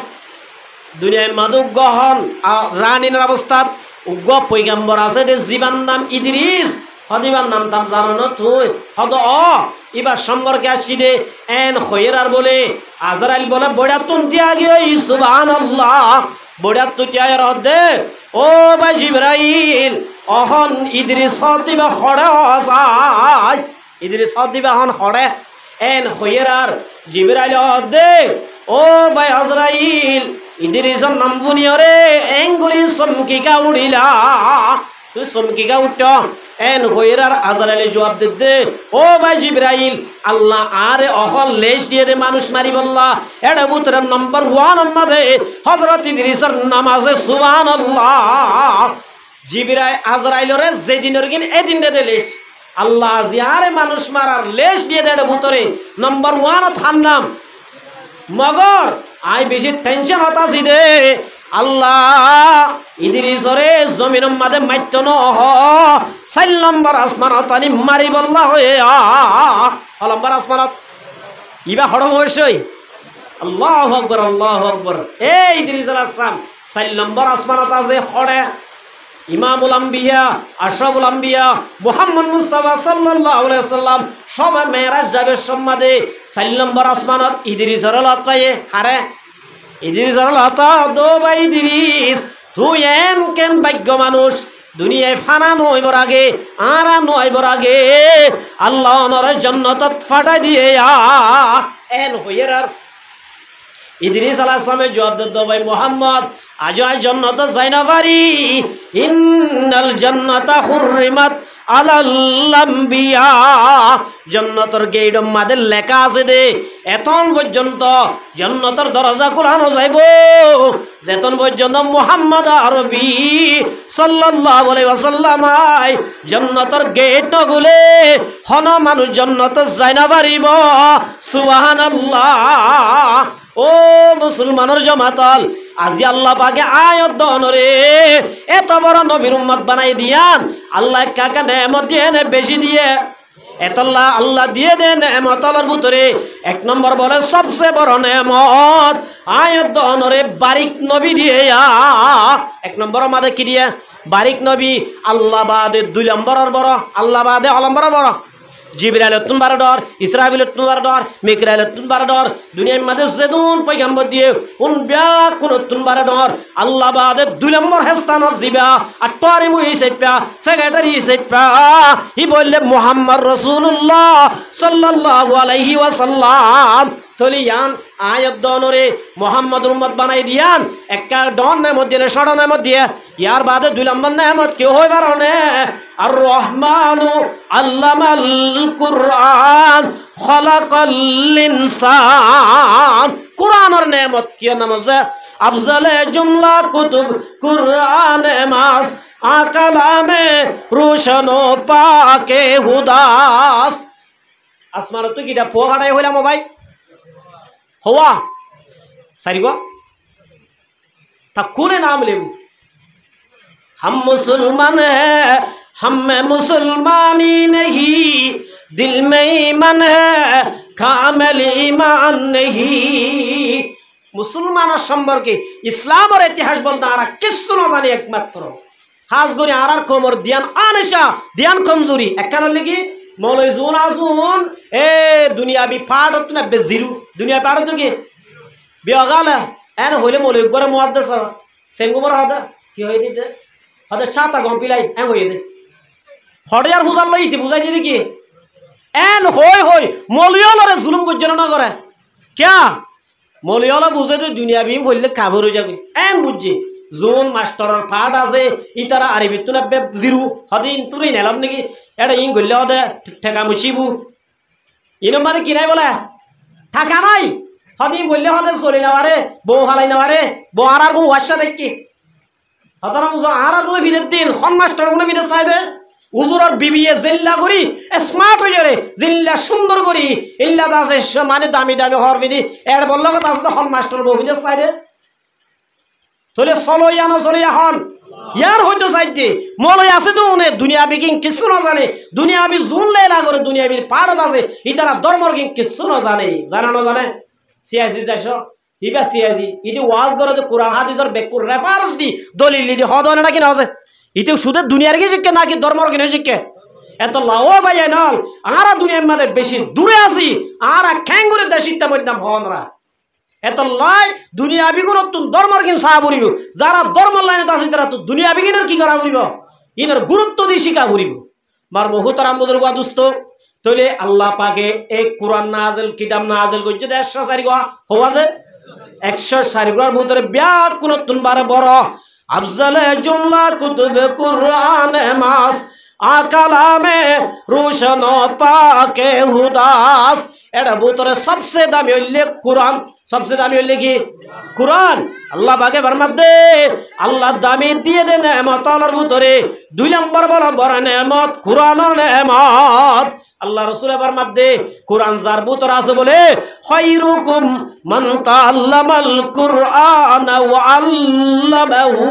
দুনিয়ায় মাদুক গহন রানীর অবস্থাত উগ্র পয়গম্বর আছে যে জীবান নাম ইদ্রিস হদিবার নাম তাম জানো না তুই হদ এবার সম্পর্কে আসছি দে এন হইরার বলে আজরাইল বলে বড়া তুন দিয়া গিয়ে সুবহানাল্লাহ বড়া তু তিয়ার দে ও ভাই জিবরাইল অহন ইদ্রিস দিবা খড়ে আসাই ইদ্রিস দিবা হন খড়ে এন হইরার জিবরাইল দে ও ভাই আজরাইল ইদ্রিসর নাম বুনিয়রে এঙ্গুরি সমকিকা উড়িলা তুই সমকিকা উঠ এন হইরার আজরাইল জবাব দিতে ও ভাই জিবরাইল আল্লাহ আরে অহল লেশ দিয়ে দে মানুষ মারি বললা এটা বুতরের নম্বর 1 আমাদের হযরত ইদ্রিসের নাম আছে সুবহানাল্লাহ জিবরাইল আজরাইলরে যেদিনের কিন এদিন দে লেশ আল্লাহ জিয়ারে মানুষ মারার লেশ দিয়ে দে বুতরে নম্বর 1 থান নাম মগর আই বেশি টেনশন হতাছি দে আল্লাহ ইদ্রিসরে জমিন মাঝে মাইত ন 4 নম্বর আসমানত আনি মারি বল্লা হয়ে নম্বর আসমানত ইবা হড়ম হইছই আল্লাহু আকবার এই ইদ্রিস আলাইহিস সালাম 4 নম্বর আসমানত আছে হড়ে ইমামুল আম্বিয়া আশরাফুল আম্বিয়া মুহাম্মদ মুস্তাফা সাল্লাল্লাহু আলাইহি ওয়াসাল্লাম সবাই মেরাজ যাবে সম্মাদে 4 নম্বর আসমানত ইদ্রিসর লতায়ে হারে ইদ্রিসর লতা দো ভাই ইদ্রিস তুই এন কেন ভাগ্য মানুষ দুনিয়ায় ফানা নইবর আগে আরা নইবর আগে আল্লাহ ওনারে জান্নাতত ফাটাই দিয়ে এন হইরার ইদ্রিস আলাইহিস সালামের জবাব দে ভাই মুহাম্মদ আজ জান্নাত যাই না পারি ইন্নাল জান্নাতা হুররিমাত আলাল আম্বিয়া জান্নাতের গেট মাদের লেখা আছে দে এতন পর্যন্ত জান্নাতের দরজা খোলানো যাইব যেতন পর্যন্ত মুহাম্মদ আরবি সাল্লাল্লাহু আলাইহি ওয়াসাল্লাম জান্নাতের গেট না খুলে হন মানুষ জান্নাতে যাই না পারিব সুবহানাল্লাহ ও মুসলমানের জমাতল আজি আল্লাহ পাকে আয়াত দনরে এত বড় নবীর উম্মত বানাই দিয়ান আল্লাহ কাকা নেমত দিয়ে বেশি দিয়ে এতল্লাহ আল্লাহ দিয়ে দেন নেমতলের ভিতরে 1 নম্বর বলে সবচেয়ে বড় নেমত আয়াত দনরে বারিক নবী দিয়ে 1 নম্বর মাঝে কি দিয়ে বারিক নবী আল্লাহ বাদে 2 নম্বরের বড় আল্লাহ বাদে অলম্বরের বড় জিবরাইল তুন বারো ডর ইসরাফিল তুন বারো ডর মিকরাইল তুন বারো ডর দুনিয়ার মাঝে যেদুন পয়গম্বর দিয়ে কোন ব্যাক কোন তুন বারো ডর আল্লাহ বাদে 2 নম্বর হেস্তানর জিবা আর টরি মুই সেপা সেক্রেটারি সেপা হি বললে মুহাম্মদ রাসূলুল্লাহ সাল্লাল্লাহু আলাইহি ওয়াসাল্লাম তলিয়ান আয়াত দনরে মুহাম্মদ উম্মত বানাই দিয়ান একটা ডন নামত দিয়ে সড় নামত দিয়ে ইয়ার বাদে 2 নম্বর নামত কেউ হই পারনে আর রহমানু আল্লামাল কুরআন খলাকাল ইনসান কুরআনের নেমত কি নাম আছে আফজালে জুমলা কুতুব কুরআনে মাস আকালামে রোশনো পাকে হুদাস আসমান তুই কিটা পোহাড়াই হইলাম ভাই হওয়া সারিব তা কোনে নাম লেবু हम मुसलमान है हम में मुसलमानी नहीं दिल में ईमान है कामिल ईमान नहीं मुसलमानर সম্পর্কে ইসলামের ইতিহাস বলতে আর কিছু না জানি একমাত্র হাজ গরি আর কোমর ধ্যান আনশা ধ্যান কমজোরি একখান লাগি মৌলাই জুন আসুন এ দুনিয়াবি পাড় তো না বেজিরু দুনিয়া পাড় তো কি বিয়াগালা এন হইলে মৌলাই করে মুআদ্দাস সেঙ্গুমর হাদা কি হই দিতে হাদা ছাতা গম পিলাই এন হই দে হড়িয়ার হুজার লইতে বুঝাই দিদি কি এন হই মৌলিয়ালরে জুলুম করজনা না করে क्या মৌলিয়ালা বুঝে তো দুনিয়াবি বললে কাবর হয়ে যাবে এন বুঝছে জোন মাস্টারের ফাট আছে ইতারা আরবি তো না জিরু হদিন তুই নেলাম নাকি এটা ইং গল্লে হদে ঠেকা মুছিবু ইনম মানে কি নাই বলে টাকা নাই হদিন বললে হদে চলে যাওয়ারে বউ হালাই নেওয়ারে বউ আর কোনো ওয়াসা দেখি হতারা বুঝো আর কোনো ফিরে দিন খন মাস্টার কোনো ফিরে চাই দে উজুরর বিবিয়ে জিল্লা করি স্মার্ট হয়ে যারে জিল্লা সুন্দর করি ইল্লা দাসে মানে দামি দামি হর বিধি এর বললো কথা আছে খন মাস্টার বউ ফিরে চাই দে তোলে চলো ইয়ানো চলে এখন ইয়ার হয়তো চাইতে মলই আছে তো উনি দুনিয়াবি কিং কিছু না জানে দুনিয়াবি জুন লেলা করে দুনিয়াবির পাড়ত আছে ইতারা ধর্মর কিং কিছু না জানে জানা না জানে সিয়াসি যাইছ ইবা সিয়াসি ইতি ওয়াজ করে যে কোরআন হাদিসের বেকুর রেফারেন্স দি দলিল দি হদনে নাকি না আছে ইতি শুধু দুনিয়ার কি শিক্ষা নাকি ধর্মর কিনে শিক্ষা এত লাও ভাইয়া নল আরা দুনিয়ার মাঝে বেশি দূরে আছি আরা খ্যাঙ্গুরে দেশিতা বলতাম ভবনরা এত লাই দুনিয়া বিগুণ তুমি ধর্মর কিন সাহা বলিব যারা ধর্মর লাইনে আছে তারা তো দুনিয়া বিগিনের কি করা বলিব ইনের গুরুত্ব দিয়ে শিখা বলিব মার মহুতারাম বুজুর্গ দুস্থ তাহলে আল্লাহ পাকে এই কোরআন নাজিল কিতাব নাজিল করছে 104 গা হওয়া যে 104 গার ভিতরে বিয়ার কোন তুনবারে বড় আফজালে জুমলা কুতুবে কুরআন মাস আকালামে রোশন পাকে হুদাস এটা ভিতরে সবচেয়ে দামি হইলে কোরআন সবচেয়ে দামি হইলে কি কোরআন আল্লাহ পাকে ফরমাতে আল্লাহ দামি দিয়ে দেন নেয়ামত আল্লাহর ভিতরে 2 নম্বর বড় নেয়ামত কোরআনের নেয়ামত আল্লাহ রাসূল ফরমাতে কোরআন যার ভিতরে আছে বলে খায়রুকুম মান তাআল্লামাল কুরআন ওয়া আল্লামাহু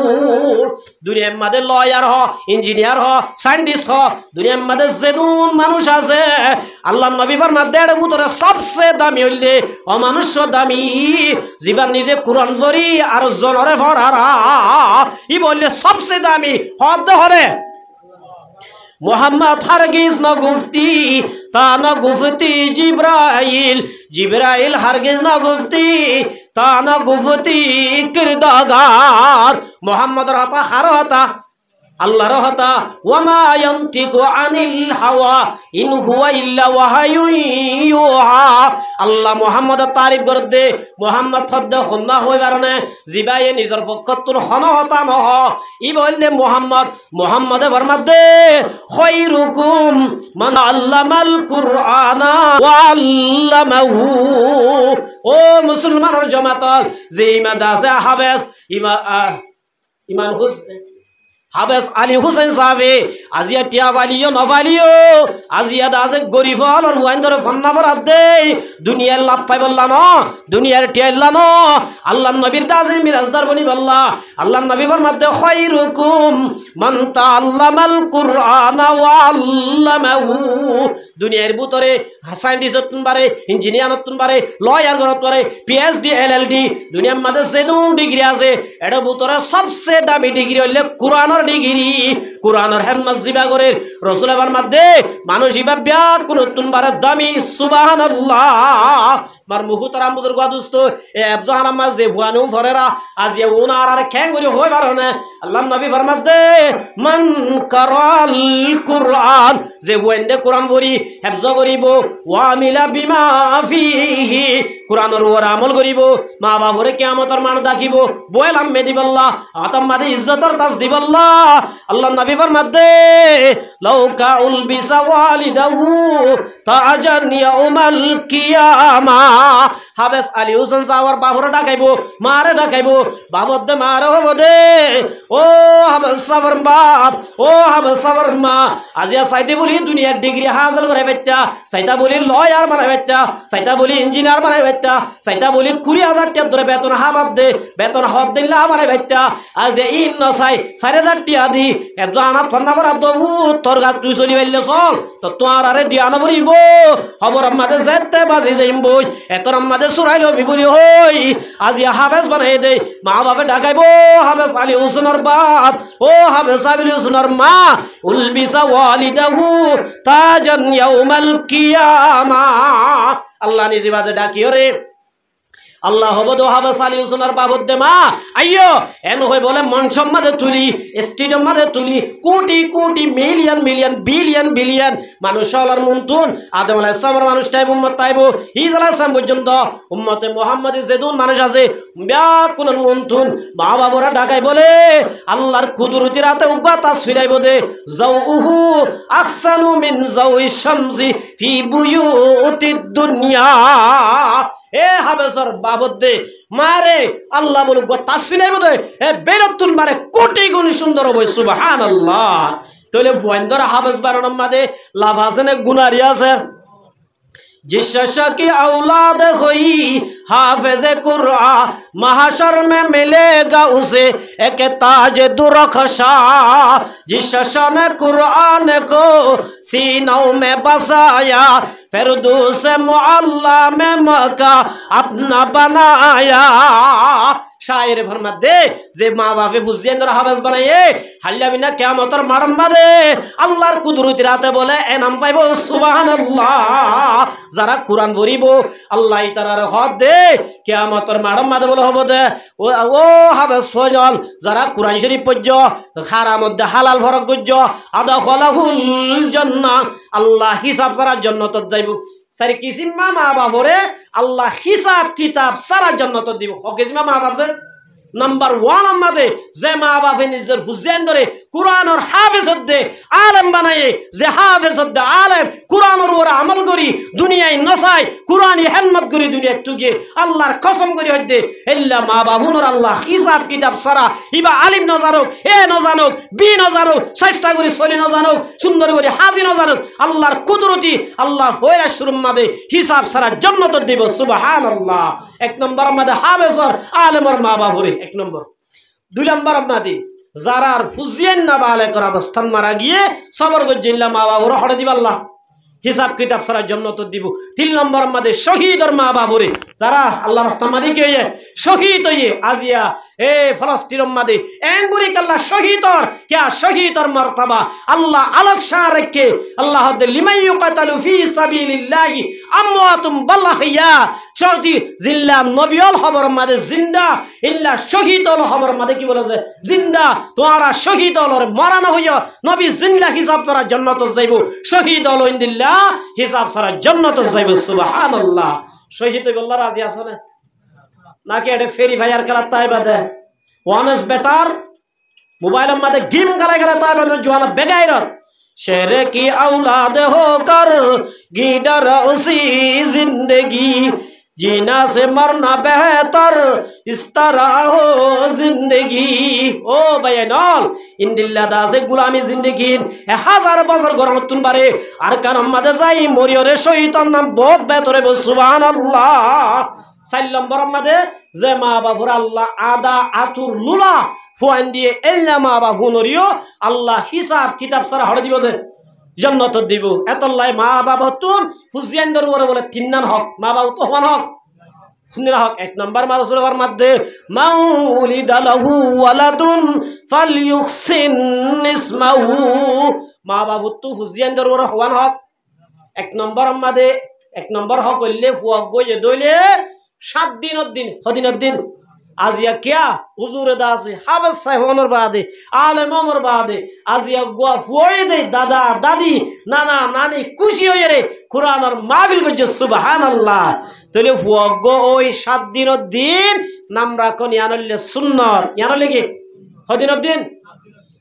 দুনিয়ার মধ্যে লয়ার হ ইঞ্জিনিয়ার হ সায়েন্টিস্ট হ দুনিয়ার মধ্যে যেদুন মানুষ আছে আল্লাহর নবী ফরমাতে এর ভিতরে সবচেয়ে দামি হইলে অমানুষ্য দামি জীবন নিজে কোরআন পড়ি আর জনরে পড়ারা ই বললে সবচেয়ে দামি হদ হরে মোহাম্মদ হারগিজ না গুফতি তা না গুফতি জিব্রাইল হারগিজ না গুফতি তা না গুফতি কিরদাগার মোহাম্মদ রহতা হার হতা আল্লাহ রহতা ওয়ামা ইয়ানতিকু আনিল হাওয়া ইন হুয়া ইল্লা ওয়াহায়ুন ইউহা আল্লাহ মুহাম্মদের তারিফ করতে মুহাম্মদ শব্দ খন্না হই কারণে জিবায়ে নিজের পক্ষতুর হন হতা নহ ই বললে মুহাম্মদে ফরমাতে খায়রুকুম মান আল্লামাল কুরআনা ওয়া আল্লামাহু ও মুসলমানের জামাত যে মাদ্রাসা হাফেজ ইমান হুসেন হাবেস আলী হুসেন সাহেবে আজিয়া টিয়া বালিও নবালিও আজিয়া দাসে গরিব আর হুয়াইন ধরে ফন্না বরাদ দে দুনিয়ার লাভ পাই বললা ন দুনিয়ার টিয়াইলা ন আল্লাহ নবীর দাসে মিরাজদার বনি বললা আল্লাহ নবী ফরমাতে খায়রুকুম মান তাআল্লামাল কুরআনা ওয়া আল্লামাহু দুনিয়ার ভিতরে সায়েন্টিস্ট পারে ইঞ্জিনিয়ার পারে লয়ার করতে পারে পিএইচডি এলএলডি দুনিয়ার মধ্যে যেন ডিগ্রি আছে এটা ভিতরে সবচেয়ে দামি ডিগ্রি হইলে কোরআন ডিগ্রি কোরআনের হেলমেট জিবা করে রাসূল এর মধ্যে মানুষ ইবাবিয়া কোন তুনবারের দামি সুবহানাল্লাহ মার মুহতারাম বুজুর্গ দোস্ত এ আফজান নামাজ যে ভুয়ানু ফরেরা আজ এ ওনার আর খ্যাং করি হই পারনে আল্লাহ নবী ফরমাতে মান কারাল কুরআন যে ওয়েন্ডে কোরআন পড়ি হেফজ করিব ওয়া মিলা বিমা ফিহি কোরআনের উপর আমল করিব মা বাবারে কিয়ামতের মান ডাকিব বয়লাম মেদিবাল্লাহ আতম মাদে ইজ্জতর তাস দিবাল্লাহ আল্লাহ নবী ফরমাতে লাউকা উলবিসা ওয়ালিদাহু তাজান ইয়াউমাল কিয়ামা হাবেস আলী হোসেন সাওয়ার বাবুরে ডাকাইব মারে ডাকাইব বাবদ দে মারে হবো দে ও হাবেস সাবর বাপ ও হাবেস সাবর মা আজিয়া সাইতে বলি দুনিয়ার ডিগ্রি হাসিল করে বেটা সাইতা বলি লয়ার বানাই বেটা সাইতা বলি ইঞ্জিনিয়ার বানাই বেটা সাইতা বলি 20,000 টাকা ধরে বেতন হাবাদ দে বেতন হদ দিলা বানাই বেটা আজ ইন ন সাই 4,000 টাকা দি একজনা ফন্না করা দবু তোর গা তুই চলি বাইলে চল তো তোমার আরে দিয়ানো বলিব খবর আমাদের যেতে বাজি যাইম বই এতর আমাদের সুরাইল বিবলি হই আজি হাবেস বানাই দে মা বাপে ডাকাইবো হাবেস আলী হোসেনের বাপ ও হাবেস আলী হোসেনের মা উলবিসা ওয়ালিদাহু তাজান ইয়াউমাল কিয়ামা আল্লাহ নিজে বাদে ডাকিও রে আল্লাহ হবদ হাবেস আলী হোসেনের বাবদ দে মা আইয়ো এন হই বলে মনসম মাঝে তুলি স্টেডিয়াম মাঝে তুলি crore crore million million billion billion মানুষ আল্লাহর মুনতুন আদম আলাইহিস সালামের মানুষ তাইব উম্মত তাইব ঈসা আলাইহিস সালাম পর্যন্ত উম্মতে মুহাম্মাদি যেদুন মানুষ আছে ব্যাকুল মুনতুন মা বাবারা ঢাকায় বলে আল্লাহর কুদরতি রাতে উগা তাসফিরাইব দে যাউহু আহসানু মিন যাউইশ শামসি ফি বুয়ুতিদ দুনিয়া এ হাবেসর বাবদ দে মারে আল্লাহ বলু গো তাসফিনাই বদে এ বেরতুল মারে কোটি গুণ সুন্দর হই সুবহানাল্লাহ তাহলে ভয়ন্দর হাবেস বারণম মাদে লাভ আছে না গুনারি আছে जिस शख्स की औलाद हुई हाफिज कुरान महशर में मिलेगा उसे एक ताज दुरख्शा जिस शख्स ने कुरान को सीनों में बसाया फिरदौस मुअल्ला में मका अपना बनाया। शायर फरमा दे जे মা বাপে ফুজিয়েন্দ্র হাফেজ বানাইয়ে হাল্লা বিনা কিয়ামতের মারম বাদে আল্লাহর কুদরতি রাতে বলে এনাম পাইব সুবহানাল্লাহ। যারা কুরআন পড়িব আল্লাহ তাআলার হদ দে কিয়ামতের মারম বাদে বলে হবে দে ও হাফেজ ফজল যারা কুরআন শরীফ পড়জ খারার মধ্যে হালাল ফরক গজ্জ আদা খলাহুল জান্নাহ আল্লাহ হিসাব ছাড়া জান্নাতত যাইব। সারি কিসিমা মা বাবরে আল্লাহ হিসাব কিতাব সারা জান্নাত দিব। হকিসমা মা বাপ নাম্বার 1 আমাদের যে মা বাপে নিজের হুজেন ধরে কুরআনের হাফেজ হতে আলেম বানায়ে যে হাফেজ হতে আলেম কুরআনের উপর আমল করি দুনিয়ায় নসাই কুরআনি হিম্মত করি দুনিয়া তুগে আল্লাহর কসম করি হইতে ইল্লা মা বাবুনর আল্লাহ হিসাব কিতাব সারা ইবা আলিম ন জানুক এ ন জানুক বি ন জানুক চেষ্টা করি চলি ন জানুক সুন্দর করে হাজি ন জানুক আল্লাহর কুদরতি আল্লাহ ফয়রা শুরুর মাঝে হিসাব সারা জান্নাত দিব সুবহানাল্লাহ। এক নম্বর আমাদের হাফেজর আলেমর মা বাবুরে এক নম্বর। 2 নম্বর আমাদের যারা ফুজিয়েন না বালেকর অবস্থান মারা গিয়ে সবর গজ্জিল্লা মা বাবুরে হড়ে দিব আল্লাহ হিসাব কিতাব সারা জান্নাত দিব। 3 নম্বর আমাদের শহীদর মা বাবুরে যারা আল্লাহর রাস্তায় মাদি কে শহীদ হয়ে আজিয়া এ ফলস্তিনের মাদে এঙ্গুরি কাল্লা শহীদর কে শহীদর মারতাবা আল্লাহ আলোক শাহ রেখে আল্লাহ দে লিমাইয়ু কাতালু ফি সাবিলিল্লাহি আমওয়াতুম বাল্লাহিয়া চৌদি জিল্লা নবিয়ল খবর মাদে জিন্দা ইল্লা শহীদল খবর মাদে কি বলেছে জিন্দা তোরা শহীদলর মরানো হইয়া নবী জিন্দা হিসাব তোরা জান্নাত যাইব শহীদল ইনদিল্লাহ হিসাব সারা জান্নাত যাইব সুবহানাল্লাহ। শহীদ আল্লাহ রাজি আছে না নাকি এটা ফেরি ভাইয়ার খেলা তাই বাদে ওয়ানস বেটার মোবাইলের মধ্যে গেম খেলা খেলা তাই বাদে জোয়ানা বেগাইরত शेरे की औलाद होकर गीडर उसी जिंदगी जीना से मरना बेहतर इस तरह हो जिंदगी। ओ बयानल इंदिल्ला दासे गुलामी जिंदगी 1000 বছর গরম তুন পারে আর কান আমাদের যাই মরিয়রে শহীদর নাম বহুত বেতরে সুবহানাল্লাহ। 4 নম্বর আমাদের যে মা বাবুর আল্লাহ আদা আতুর লুলা ফুয়ান দিয়ে এল্লা মা বাবু নরিও আল্লাহ হিসাব কিতাব সারা হড়ে দিব যে জান্নাত দিব। এতলাই মা বাবা তুন ফুজিয়ানদের উপরে বলে 3 নান হক মা বাবু তো হন হক শুনে হক। 1 নম্বর মা রাসূলের মধ্যে মাউলিদা লাহু ওয়ালাদুন ফালইউহসিন ইসমাহু মা বাবু তো ফুজিয়ানদের উপরে হওয়ান হক। 1 নম্বর মধ্যে 1 নম্বর হক হইলে ফুয়াক গয়ে দইলে 7 দিনের দিন হদিনের দিন আজিয়া কিয়া হুজুরে দাসে হাফেজ সাহেবনের বাদে আলেমনের বাদে আজিয়া গোয়া ফুয়ে দে দাদা দাদি নানা নানি খুশি হয়ে রে কুরআনের মাহফিল করছে সুবহানাল্লাহ। তাহলে ফুয়াগ ওই 7 দিনের দিন নাম রাখুন ইয়ানলে সুন্নাত ইয়ানলে কি হদিনের দিন।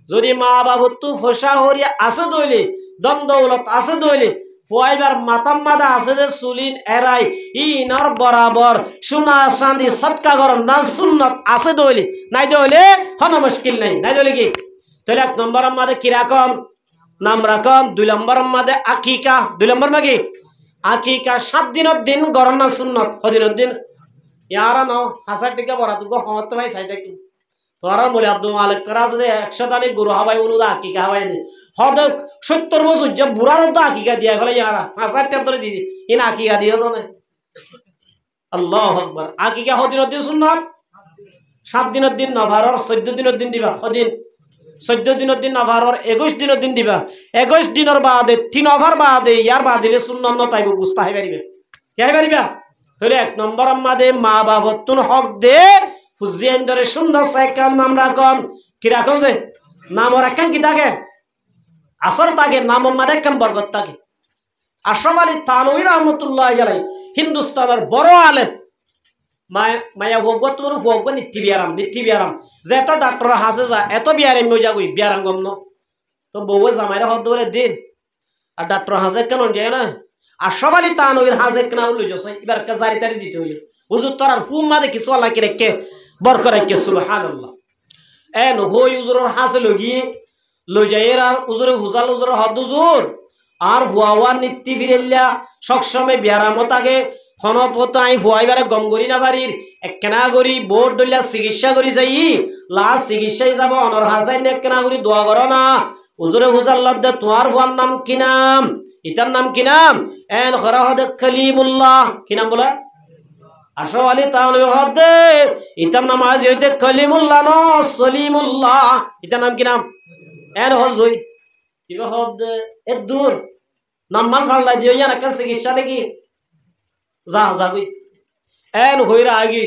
যদি মা বাবু তু ফসা হরিয়া আছে দইলে দম দৌলত আছে দইলে ফুয়াইবার মাতাম মাদা আছে যে সুলিন এরাই ইনর বরাবর সোনা চাঁদি সৎকা গরম না সুন্নত আছে দইলে নাই দইলে কোনো মুশকিল নাই নাই দইলে কি। তাহলে 1 নম্বর আমাদের কি রাখম নাম রাখম। 2 নম্বর আমাদের আকিকা 2 নম্বর মাগি আকিকা 7 দিনের দিন গরম না সুন্নত হদিনের দিন ইয়ারা নাও 50 টাকা বড় তো হত ভাই চাই দেখি তোরা বলে আব্দুল মালিক করা আছে 100 টানি গরু হাবাই অনুদা আকিকা হাবাই দে হদ 70 বছর যে বুড়ার তো আকিকা দিয়া গেলে ইয়ারা 50 টাকা ধরে দিদি ইন আকিকা দিও তো না আল্লাহু আকবার। আকিকা হদিনের দিন সুন্নত 7 দিনের দিন নভারর 14 দিনের দিন দিবা হদিন 14 দিনের দিন নভারর 21 দিনের দিন দিবা 21 দিনের বাদে 3 ওভার বাদে ইয়ার বাদে সুন্নত ন তাইব গুস্তা হই পারিবে কি হই পারিবা। তাহলে 1 নম্বর আমাদের মা বাবতুন হক দে ফুজিয়েন্দ্রে সুন্দর সাইকাম নাম রাখম কি রাখম যে নাম রাখেন কি থাকে আসর থাকে নাম মানে কেন বরকত থাকে। আশরাফ আলী থানভী রহমাতুল্লাহ আলাইহি হিন্দুস্তানের বড় আলেম মায়া ভগতর ভগ নিত্য বিয়ারাম যেটা ডাক্তার হাসে যা এত বিয়ারাম মজা কই বিয়ারাম গম ন তো বউ জামাইরা হদ বলে দিন আর ডাক্তার হাসে কেন যায় না আশরাফ আলী থানভীর হাসে কেন লই যাচ্ছে এবার কা জারি তারি দিতে হইল হুজুর তোর ফুম মাদে কিছু আল্লাহ কি রেখে বরকত রেখে সুবহানাল্লাহ। এন হই হুজুরের হাসে লগি লই যায় আর হুজুরে হুজাল হুজুর হদ হুজুর আর হুয়াওয়া নিত্য ফিরেল্লা সবসময় বিয়ারামত আগে ফনপতাই হুয়াইবারে গম করি না পারির একখানা করি বোর্ড দলিয়া চিকিৎসা করি যাই লাস্ট চিকিৎসায় যাব অনর হাসাই একখানা করি দোয়া করো না হুজুরে হুজার লদ্দে তোমার হুয়ার নাম কি নাম ইতার নাম কি নাম? এন খরা হদে কলিমুল্লাহ। কি নাম বলে? আশরাফ আলী তানভী হদে ইতার নাম আজ হইতে কলিমুল্লাহ ন সলিমুল্লাহ। ইতার নাম কি নাম? এন হজই কিবা হদ এ দূর নাম মান ফাল্লাই দিও ইয়ার একটা চিকিৎসা নাকি যা যাবি এন হইরা আগি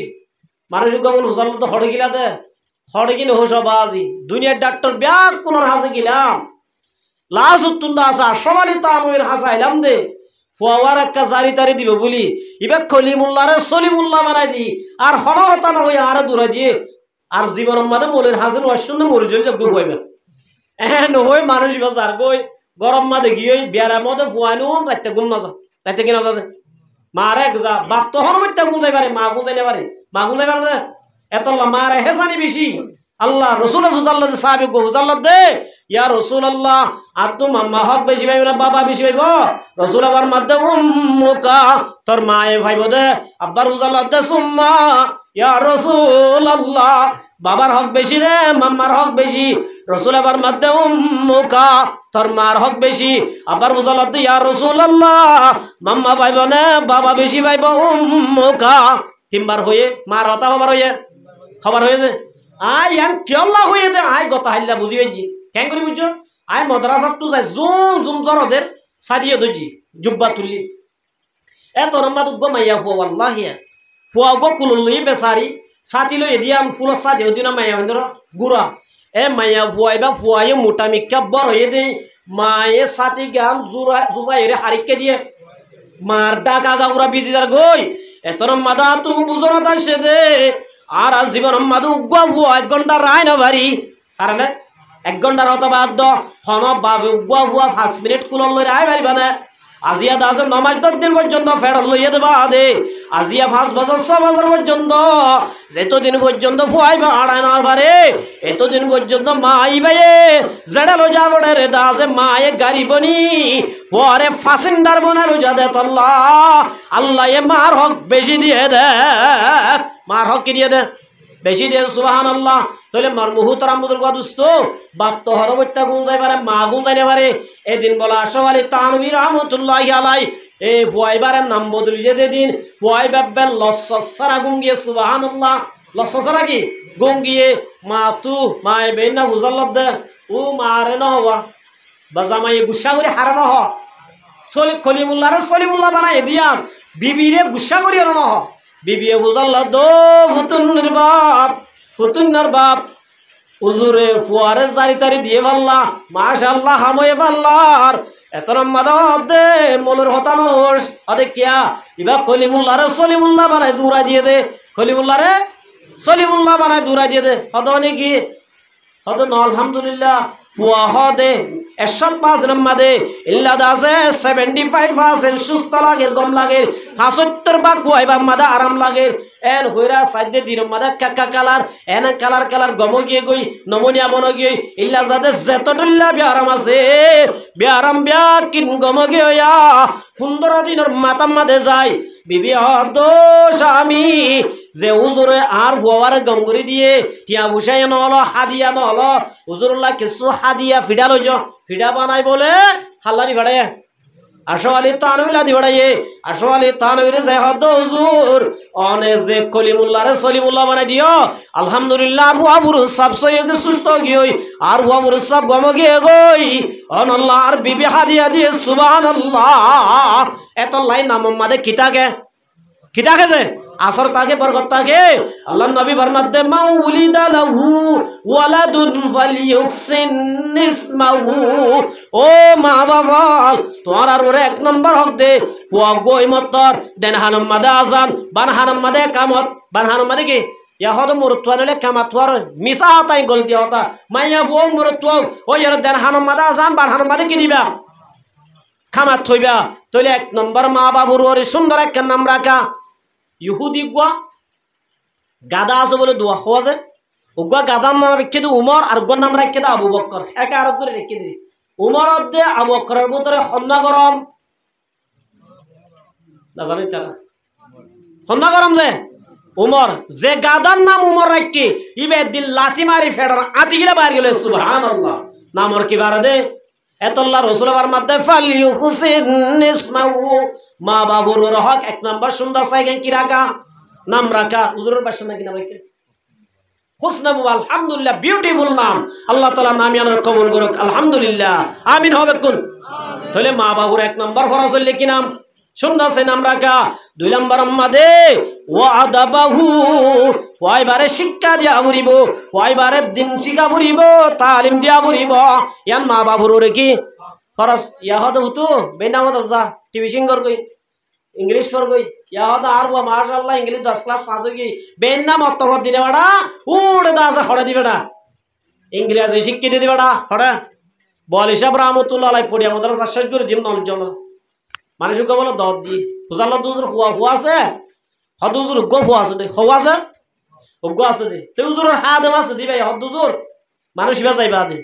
মানুষ কেমন হুসাল তো হড়ে গিলা দে হড়ে কিনে হোসা বাজি দুনিয়ার ডাক্তার ব্যাগ কোন হাসে গিলাম লাশ উত্তুন্দা আসা সবারই তানভীর হাসাইলাম দে ফুয়ার একটা জারি তারি দিব বলি ইবা কলিমুল্লাহ রে সলিমুল্লাহ বানাই দি আর হনহতা না হই আর দূরে দিয়ে আর জীবন মাদে মোলের হাসিন ওয়াশন মরিজন জব হইবে এন হই মানুষ বাজার কই গরম মাদে গিয়ে বিয়ারা মদে ফুয়ানো রাতে ঘুম না যা রাতে কি না যা মারে যা বাপ তো হন মিথ্যা গুন যাই পারে মা গুন যাই পারে মা গুন যাই পারে এতল্লা মারে হেসানি বেশি আল্লাহ রসুল ফুজাল্লাহ সাহাবী গো ফুজাল্লাহ দে ইয়া রাসূলুল্লাহ আতু মাম্মা হক বেশি ভাইব না বাবা বেশি ভাইব রাসূল আবার মধ্যে উম্মুকা তোর মায়ে ভাইব দে আব্বার ফুজাল্লাহ দে সুম্মা ইয়া রাসূলুল্লাহ বাবার হক বেশি রে মাম্মার হক বেশি রাসূল আবার মধ্যে উম্মুকা তোর মার হক বেশি আবার ফুজাল্লাহ দে ইয়া রাসূলুল্লাহ মাম্মা ভাইব না বাবা বেশি ভাইব উম্মুকা তিনবার হয়ে মার হতা হবার হয়ে খবর হয়েছে আই ইয়ান কেল্লা হয়ে দে আই গতা হাইলা বুঝি হইছি কেন করি বুঝছো আই মাদ্রাসা তু যাই জুম জুম জরদের সারিয়ে দইছি জুব্বা তুলি এত রম্মা দুগ মাইয়া ফো ওয়াল্লাহি ফুয়া গো কুলুলি বেসারি সাতি লই দিয়াম ফুল সাদি হদিনা মাইয়া হন্দর গুরা এ মাইয়া ফুয়াইবা ফুয়ায়ে মোটা মিক্কা বড় হয়ে দে মায়ে সাতি গাম জুরা জুবা এরে হারিকে দিয়ে মার ডাকা গাউরা বিজিদার গই এত রম্মা দা তু বুঝরা দাসে দে আর আজ জীবন মাদু উগুয়া ভুয়া 1 ঘন্টা রায় না ভারি কারণে 1 ঘন্টার হতো বাদ হন বাবে উগুয়া ভুয়া 5 মিনিট কুলন লই রায় ভারি বানা আজিয়া দাস নমাজ 10 দিন পর্যন্ত ফেরল লইয়ে দেবা দে আজিয়া 5 বছর 6 বছর পর্যন্ত যতদিন পর্যন্ত ফুয়াইবা আড়ায় না পারে এতদিন পর্যন্ত মা আইবায়ে জড়া লো যাবড়ে রে দাসে মায়ে গাড়ি বনি পরে ফাসিন্দার বনা রোজা দে আল্লাহ আল্লাহ এ মার হক বেশি দিয়ে দে মার হক কি দিয়ে দে বেশি দিয়ে সুবহানাল্লাহ তাহলে মার মুহতারাম বুজুর্গ দোস্ত বাপ তো হরবত্যা গুণ যাই পারে মা গুণ যাইতে পারে এদিন বলা আশরাফ আলী তানভী রাহমাতুল্লাহি আলাইহি এই ফুয়াইবারের নাম বদলিয়ে যেদিন ফুয়াই বাব্বেন লসসারা গুণ গিয়ে সুবহানাল্লাহ লসসারা কি গুণ গিয়ে মা তু মায়ে বেনা বুঝাল্লাহ দে ও মারে না হওয়া বাজামায়ে গুসা করে হারানো হ সলিমুল্লাহ বানাই দিয়াম বিবিরে গুসা করি হারানো হ বিবিয়ে বুঝাল্লাহ দো ফুতুন্নার বাপ উজুরে ফুয়ারে জারি তারি দিয়ে পাল্লা মাশাআল্লাহ হাময়ে পাল্লার এত মাদাব দে মোলের হতানোস আদে কিয়া ইবা কলিমুল্লাহ রে সলিমুল্লাহ বানাই দূরা দিয়ে দে কলিমুল্লাহ রে সলিমুল্লাহ বানাই দূরা দিয়ে দে হতো নাকি হতো না আলহামদুলিল্লাহ ফুয়া হদে এরশাদ পাঁচ নম্বরে ইল্লা দাসে 75% সুস্থ লাগের গম লাগের 75% ফুয়াইবা মাদা আরাম লাগের এন হইরা সাইদে দিন মাদা কাকা কালার এন কালার গম গিয়ে গই নমনিয়া মন গিয়ে ইল্লা যাদে যেতদুল্লা বিয়ারাম আছে বিয়ারাম বিয়া কিন গম গিয়া 15 দিনের মাতাম মাদে যায় বিবি হদো স্বামী যে হুজুরে আর ফুয়ারে গম করে দিয়ে টিয়া বসাই নহলো হাদিয়া নহলো হুজুরুল্লাহ কিছু হাদিয়া ফিডা লইজ ফিডা বানাই বলে হাল্লারি ভাড়ায় আশরাফ আলী তানভী লাদি ভাড়াইয়ে আশরাফ আলী তানভীর যে হদ হুজুর অনে যে কলিমুল্লাহ রে সলিমুল্লাহ বানাই দিও আলহামদুলিল্লাহ ফুয়া বুরু সব সইগে সুস্থ গিয়ে আর ফুয়া বুরু সব গম গিয়ে গই অনল্লাহ আর বিবি হাদিয়া দিয়ে সুবহানাল্লাহ এত লাইন নাম মাদে কিতাকে যে আসর তাকে বরকত তাকে আল্লাহ নবী ফরমাতে মাউলিদা লাহু ওয়ালাদুন ফালিয়ুহসিন ইসমাহু ও মা বাবা তোমার আর ওরে 1 নম্বর হক দে ফুয়া গই মতর দেন হানম মাদে আজান বান হানম মাদে কামত বান হানম মাদে কি ইয়া হদ মুরতওয়ালে কামত ওর মিসা তাই গলতি হতা মাইয়া ফুয়া মুরতওয়া ও ইয়ার দেন হানম মাদে আজান বান হানম মাদে কি দিবা কামত থইবা তাইলে 1 নম্বর মা বাবুর ওরে সুন্দর একটা নাম রাখা ইহুদি গুয়া গাদা আছে বলে দোয়া হওয়া যায় ওগুয়া গাদার নাম রেখে দি উমর আর গোর নাম রেখে দে আবু বকর একে আরব করে রেখে দিই উমর অধ্যে আবু বকরের ভিতরে খন্না গরম না জানি তারা খন্না গরম যে উমর যে গাদার নাম উমর রেখে ইবে দিল লাথি মারি ফেডার আতি গিলা বাইরে গেল সুবহানাল্লাহ নামর কি বারে দে এতল্লাহ রসুল আবার মাধ্যমে ফালিউ হুসেন নিসমাউ মা বাবুর হক 1 নম্বর সুন্দর সাইকেল কি রাখা নাম রাখা হুজুরের বাসা নাকি নাম রাখে হুসনাবু আলহামদুলিল্লাহ বিউটিফুল নাম আল্লাহ তাআলা নাম ইয়ানার কবুল করুক আলহামদুলিল্লাহ আমিন হবে কোন তাহলে মা বাবুর 1 নম্বর ফরজ হইলে কি নাম সুন্দর সে নাম রাখা 2 নম্বর আমাদে ওয়াদাবাহু ওয়াইবারে শিক্ষা দিয়া বুড়িব ওয়াইবারে দিন শিক্ষা বুড়িব তালিম দিয়া বুড়িব ইয়ান মা বাবুর কি ফরজ ইয়াহদ হুতু বেনাম দরজা টিভি সিঙ্গর কই इंग्लिश पर गई या होता आर वो माशाल्लाह इंग्लिश 10 क्लास पास होगी बेन्ना मत तो दिने बड़ा उड़ दास खड़ा दी बेटा इंग्लिश शिक्षित दी बेटा खड़ा बोली सब रहमतुल्लाह अलैहि पढ़िया मदरसा शेष করে দিম নল জন মানুষ কে বলো দদ দি হুজাল্লাহ দুজুর হুয়া আছে হদ দুজুর গো হুয়া আছে হুয়া আছে গো আছে দে তে দুজুর হাদম আছে দি ভাই হদ দুজুর মানুষ বা যাইবা দে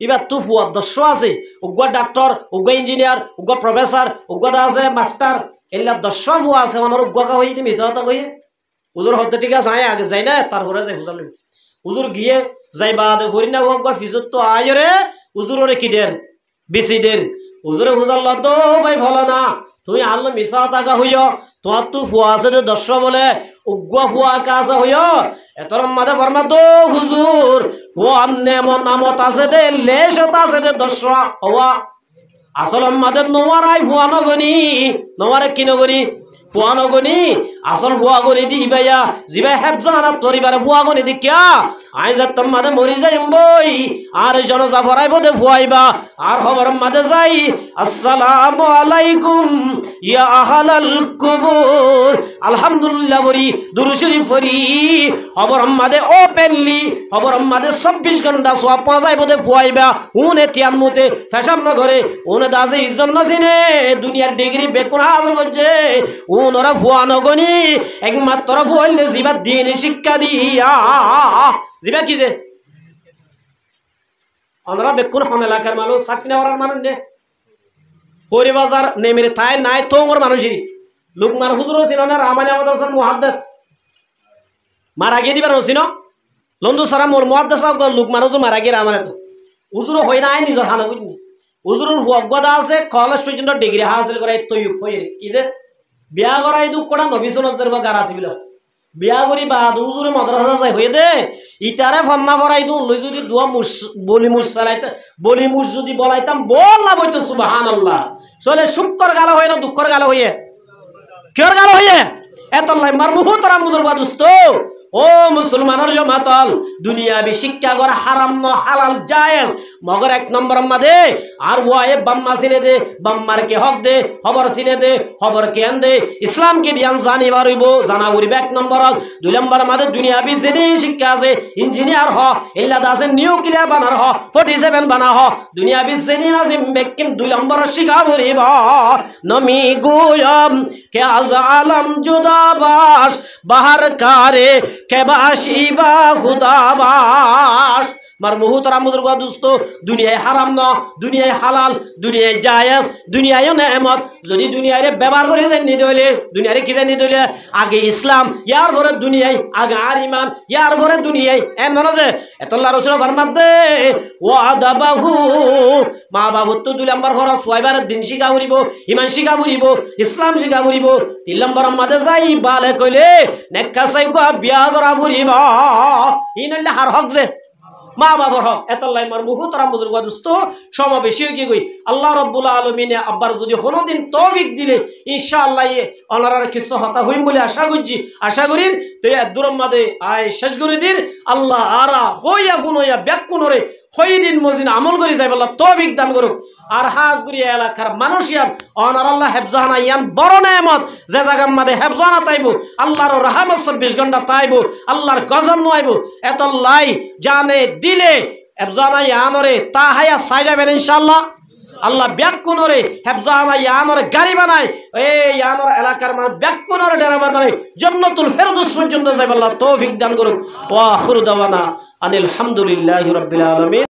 ইবা তু হুয়া 10 আছে গো ডাক্তার গো ইঞ্জিনিয়ার গো প্রফেসর গো আছে মাস্টার এলা 10 হুয়া আছে ওনার গকা হই তুমি মিছা কথা কই হুজুর হদ ঠিক আছে আয় আগে যাই না তারপরে যাই হুজুর গিয়ে যাইবা দে হরিনা গো ফিজত তো আয় রে হুজুরে কি দের বেশি দের হুজুরে হুজাল্লাহ তো ভাই ভালো না তুই আল্লাহ মিছা টাকা হইও তোমার তু ফুয়া আছে 10 বলে উগ্গা ফুয়া কাজ হইও এতর মাদে ফরমা তো হুজুর ফুয়া নামত আছে দে লেশত আছে দে 10 হওয়া আসল মাদে নোয়ারাই ফুয়া নগনি নোয়ারে কি নগনি ফুয়া নগনি আসল ফুয়া গনি দি ভাইয়া জিবা হেফজানা তরিবারে ফুয়া গনি দি কিয়া আইজা তোমাদে মরি যাইম বই আর জনজা ফরাইব দে ফুয়াইবা আর খবর মাদে যাই আসসালামু আলাইকুম ইয়া আহলাল কুবুর আলহামদুলিল্লাহ বরি দুরূদ শরীফ পড়ি খবর মাদে ওপেনলি খবর মাদে 24 ঘন্টা সওয়াব পাওয়াইব দে ফুয়াইবা উনে তিয়ামুতে ফেশাম না ঘরে উনে দাসে ইজ্জত নসিনে দুনিয়ার ডিগ্রি বেকুন হাসিল করছে উনরা ফুয়া নগনি একমাত্র ফুয়াইলে জিবা দিন শিক্ষা দিয়া জিবা কি যে আমরা বেকুন হন এলাকার মানুষ সাতনা ওরার মানুষ নে পরিবাজার নেমের থাই নাই তোঙ্গর মানুষই লুকমান হুজুর ছিল না রামানি আমাদের সর মুহাদ্দিস মারা গিয়ে দিবার ছিল লন্দু সারা মোর মুহাদ্দিস লুকমান হুজুর মারা গিয়ে রামানে তো হুজুর হই নাই নিজর হানা বুঝনি হুজুরের হুয়াগদা আছে কলেজ পর্যন্ত ডিগ্রি হাসিল করে তৈয়ব হই কি যে বিয়া করাই দুঃখ করা নবী সুন্নাতের বা গারাতি বিল বিয়া করি বাদ হুজুরে মাদ্রাসা যাই হয়ে দে ইতারে ফন্না করাই দু লই যদি দুয়া বলি মুস চালাইতে বলি মুস যদি বলাইতাম বললা বইতো সুবহানাল্লাহ চলে শুকর গালা হই না দুঃখর গালা হইয়ে কিয়র গালা হইয়ে এতলাই মার মুহতরাম মুদুর বাদুস্ত ও মুসলমানের জমাতল দুনিয়াবি শিক্ষা করা হারাম ন হালাল জায়েজ মগর 1 নম্বর মাদে আর ওয়ায়ে বাম্মা সিনে দে বাম্মার কে হক দে খবর সিনে দে খবর কে আন দে ইসলাম কে দিয়ান জানি বারইব জানা উরিবে 1 নম্বর 2 নম্বর মাদে দুনিয়াবি যেদি শিক্ষা আছে ইঞ্জিনিয়ার হ ইল্লা দাসে নিউক্লিয়ার বানার হ 47 বানা হ দুনিয়াবি যেদি নাজিম বেকিন 2 নম্বর শিখা বরিব নমি গুয়ম কে আজ আলম জুদাবাস বাহার কারে কেবাশিবা খুদাবাস মার মুহতরাম মুদরবা দোস্ত দুনিয়ায় হারাম ন দুনিয়ায় হালাল দুনিয়ায় জায়েজ দুনিয়ায় নেয়ামত যদি দুনিয়ারে ব্যবহার করে জানি দইলে দুনিয়ারে কি জানি দইলে আগে ইসলাম ইয়ার পরে দুনিয়ায় আগে আর ঈমান ইয়ার পরে দুনিয়ায় এন না যে এতল্লাহ রাসূল ফরমাতে ওয়াদাবাহু মা বাবু তো 2 নম্বর খরচ ওয়াইবার দিন শিখা করিব ঈমান শিখা করিব ইসলাম শিখা করিব 3 নম্বর মাদে যাই বালে কইলে নেকা চাই গো বিয়া করা করিব ইনাল্লা হার হক যে মা বাবার হক এতলাই মার মুহতরাম বুজুর্গ দোস্ত সমাবেশী কি কই আল্লাহ রাব্বুল আলামিন আব্বার যদি কোনোদিন তৌফিক দিলে ইনশাআল্লাহ অনারার কিছু হতা হইম বলে আশা করি তো দুরম মাদে আয় শেষ করে দিন আল্লাহ আরা হইয়া ফুনইয়া ব্যাকুনরে খৈরিন মজিন আমল করি যাই আল্লাহ তৌফিক দান করুক আর হাজগুড়ি এলাকার মানুষ ইয়ান অনার আল্লাহ হেফজানা ইয়ান বড় নেয়ামত যে জায়গার মাদে হেফজানা তাইব আল্লাহর রহমত 24 ঘন্টা তাইব আল্লাহর গজব নইব এতলাই জানে দিলে হেফজানা ইয়ানরে তা হায়া সাই যাবেন ইনশাআল্লাহ আল্লাহ ব্যাকুনরে হেফজানা ইয়ানরে গাড়ি বানায় এই ইয়ানর এলাকার মানুষ ব্যাকুনরে ডেরা বানায় জান্নাতুল ফেরদৌস পর্যন্ত যাইব আল্লাহ তৌফিক দান করুক ওয়া আখিরু দাওয়ানা আনিল হামদুলিল্লাহি রাব্বিল আলামিন।